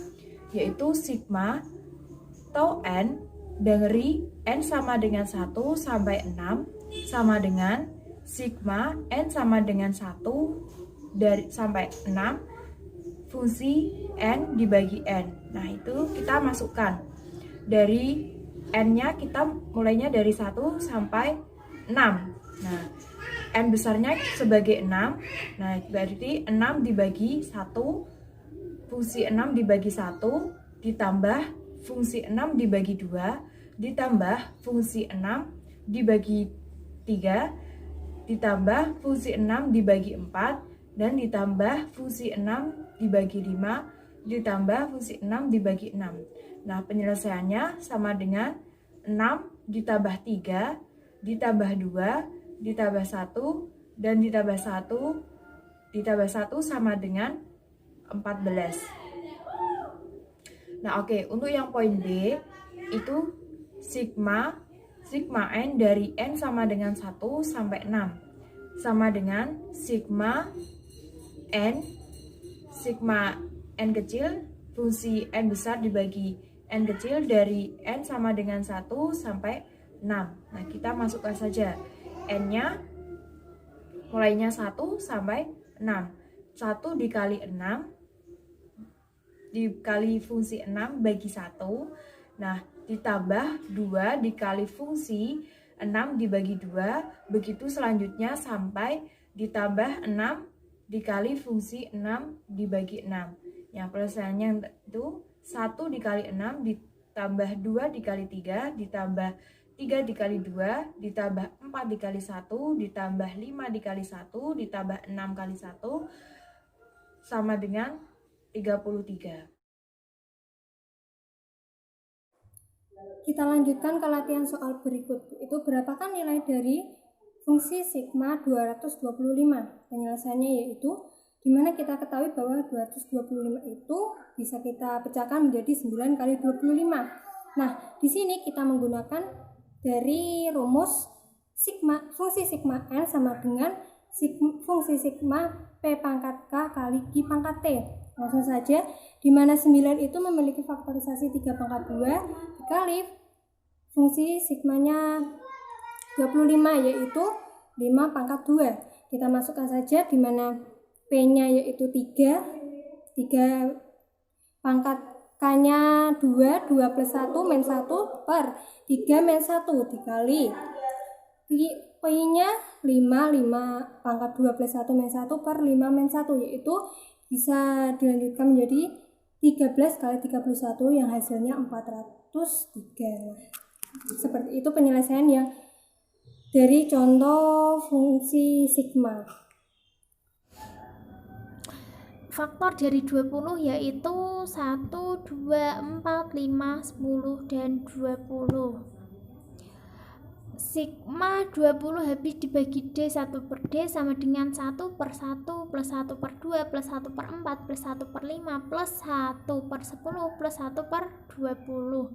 yaitu sigma tau N dari N sama dengan 1 sampai 6 sama dengan sigma N sama dengan 1 dari sampai 6 fungsi N dibagi N. Nah, itu kita masukkan. Dari N-nya kita mulainya dari 1 sampai 6. Nah, N besarnya sebagai 6. Nah, berarti 6 dibagi 1, fungsi 6 dibagi 1, ditambah fungsi 6 dibagi 2, ditambah fungsi 6 dibagi 3, ditambah fungsi 6 dibagi 4, dan ditambah fungsi 6 dibagi 5, ditambah fungsi 6 dibagi 6. Nah, penyelesaiannya sama dengan 6 ditambah 3, ditambah 2, ditambah 1, dan ditambah 1 sama dengan 14. Nah, oke, untuk yang poin B, itu sigma N dari N sama dengan 1 sampai 6 sama dengan sigma N kecil fungsi N besar dibagi N kecil dari N sama dengan 1 sampai 6. Nah, kita masukkan saja. N-nya mulainya 1 sampai 6. 1 dikali 6 dikali fungsi 6 bagi 1. Nah, ditambah 2 dikali fungsi 6 dibagi 2. Begitu selanjutnya sampai ditambah 6 dikali fungsi 6 dibagi 6. Yang penyelesaiannya itu 1 dikali 6 ditambah 2 dikali 3 ditambah 3 dikali 2 ditambah 4 dikali 1 ditambah 5 dikali 1 ditambah 6 kali 1 sama dengan 33. Kita lanjutkan ke latihan soal berikut. Itu berapakah nilai dari fungsi sigma 225? Penyelesaiannya yaitu dimana kita ketahui bahwa 225 itu bisa kita pecahkan menjadi 9 kali 25. Nah, di sini kita menggunakan dari rumus sigma, fungsi sigma n sama dengan fungsi sigma p pangkat k kali q pangkat t. Langsung saja, di mana 9 itu memiliki faktorisasi 3 pangkat 2 dikali fungsi sigmanya 25 yaitu 5 pangkat 2. Kita masukkan saja di mana P-nya yaitu 3 pangkat K-nya 2 plus 1 min 1 per 3 min 1 dikali P-nya 5 pangkat 2 plus 1 min 1 per 5 min 1, yaitu bisa dilanjutkan menjadi 13 kali 31 yang hasilnya 403. Seperti itu penyelesaian yang dari contoh fungsi sigma. Faktor dari 20 yaitu 1, 2, 4, 5, 10, dan 20. Sigma 20 habis dibagi D1 per D sama dengan 1 per 1 plus 1 per 2 plus 1 per 4 plus 1 per 5 plus 1 per 10 plus 1 per 20.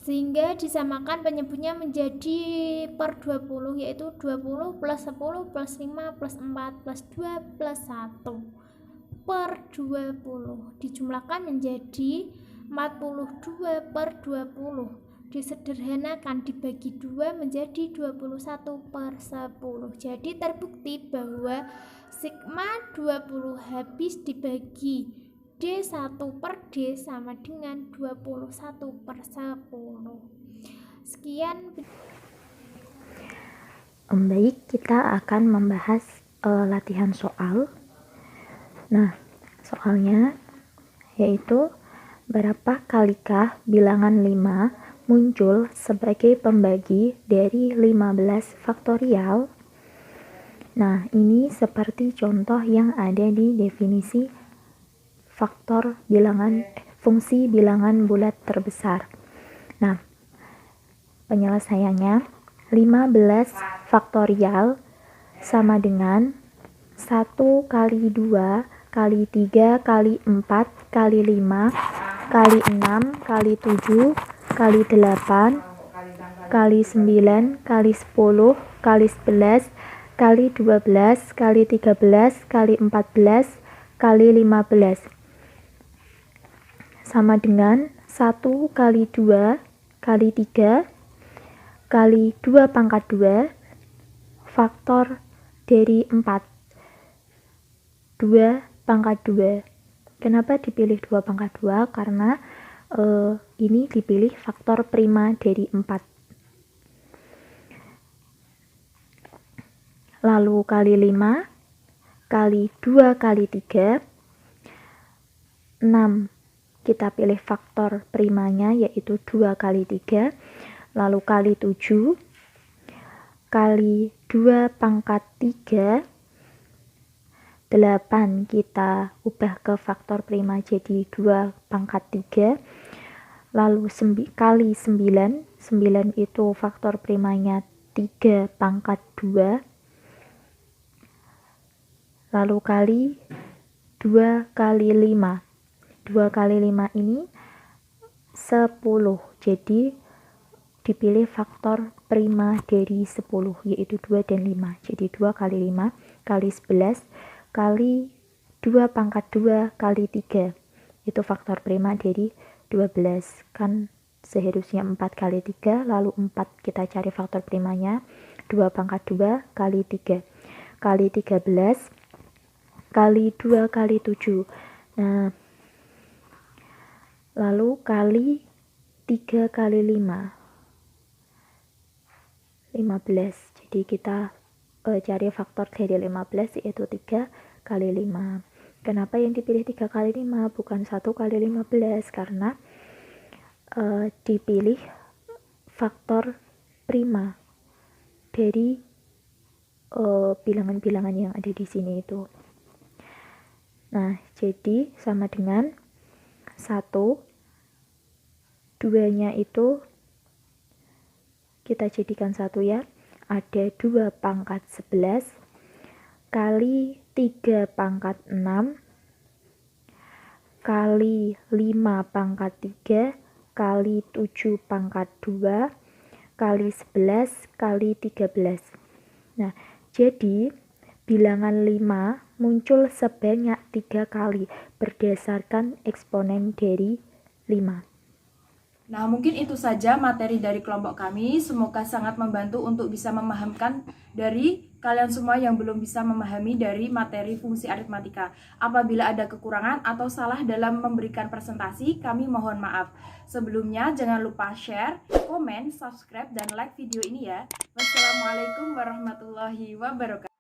Sehingga disamakan penyebutnya menjadi per 20, yaitu 20 plus 10 plus 5 plus 4 plus 2 plus 1 per 20 dijumlahkan menjadi 42 per 20, disederhanakan dibagi 2 menjadi 21 per 10. Jadi terbukti bahwa sigma 20 habis dibagi D1 per D sama dengan 21 per 10. Sekian. Baik, kita akan membahas latihan soal. Nah, soalnya yaitu berapa kalikah bilangan 5 muncul sebagai pembagi dari 15 faktorial? Nah, ini seperti contoh yang ada di definisi faktor bilangan fungsi bilangan bulat terbesar. Nah, penyelesaiannya 15 faktorial sama dengan 1 kali 2 kali 3 kali 4 kali 5 kali 6 kali 7 kali 8 kali 9 kali 10 kali 11 kali 12 kali 13 kali 14 kali 15 sama dengan 1 kali 2 kali 3 kali 2 pangkat 2 faktor dari 4 2 pangkat 2. Kenapa dipilih 2 pangkat 2? Karena ini dipilih faktor prima dari 4. Lalu kali 5 kali 2 kali 3 6. Kita pilih faktor primanya yaitu 2 kali 3, lalu kali 7 kali 2 pangkat 3 8 kita ubah ke faktor prima jadi 2 pangkat 3, lalu kali 9 itu faktor primanya 3 pangkat 2, lalu kali 2 kali 5. 2 kali 5 ini 10, jadi dipilih faktor prima dari 10 yaitu 2 dan 5, jadi 2 kali 5 kali 11 kali 2 pangkat 2 kali 3 itu faktor prima dari 12. Kan seharusnya 4 kali 3, lalu 4 kita cari faktor primanya, 2 pangkat 2 kali 3 kali 13 kali 2 kali 7. Nah, lalu kali 3 kali 5, 15. Jadi kita cari faktor dari 15 yaitu 3 kali 5. Kenapa yang dipilih 3 kali 5 bukan 1 kali 15? Karena dipilih faktor prima dari bilangan-bilangan yang ada di sini itu. Nah, jadi sama dengan 1, 2-nya itu kita jadikan 1 ya. Ada 2 pangkat 11 kali 3 pangkat 6 kali 5 pangkat 3 kali 7 pangkat 2 kali 11 kali 13. Nah, jadi bilangan 5 muncul sebanyak 3 kali berdasarkan eksponen dari 5. Nah, mungkin itu saja materi dari kelompok kami. Semoga sangat membantu untuk bisa memahamkan dari kalian semua yang belum bisa memahami dari materi fungsi aritmatika. Apabila ada kekurangan atau salah dalam memberikan presentasi, kami mohon maaf. Sebelumnya, jangan lupa share, komen, subscribe, dan like video ini ya. Wassalamualaikum warahmatullahi wabarakatuh.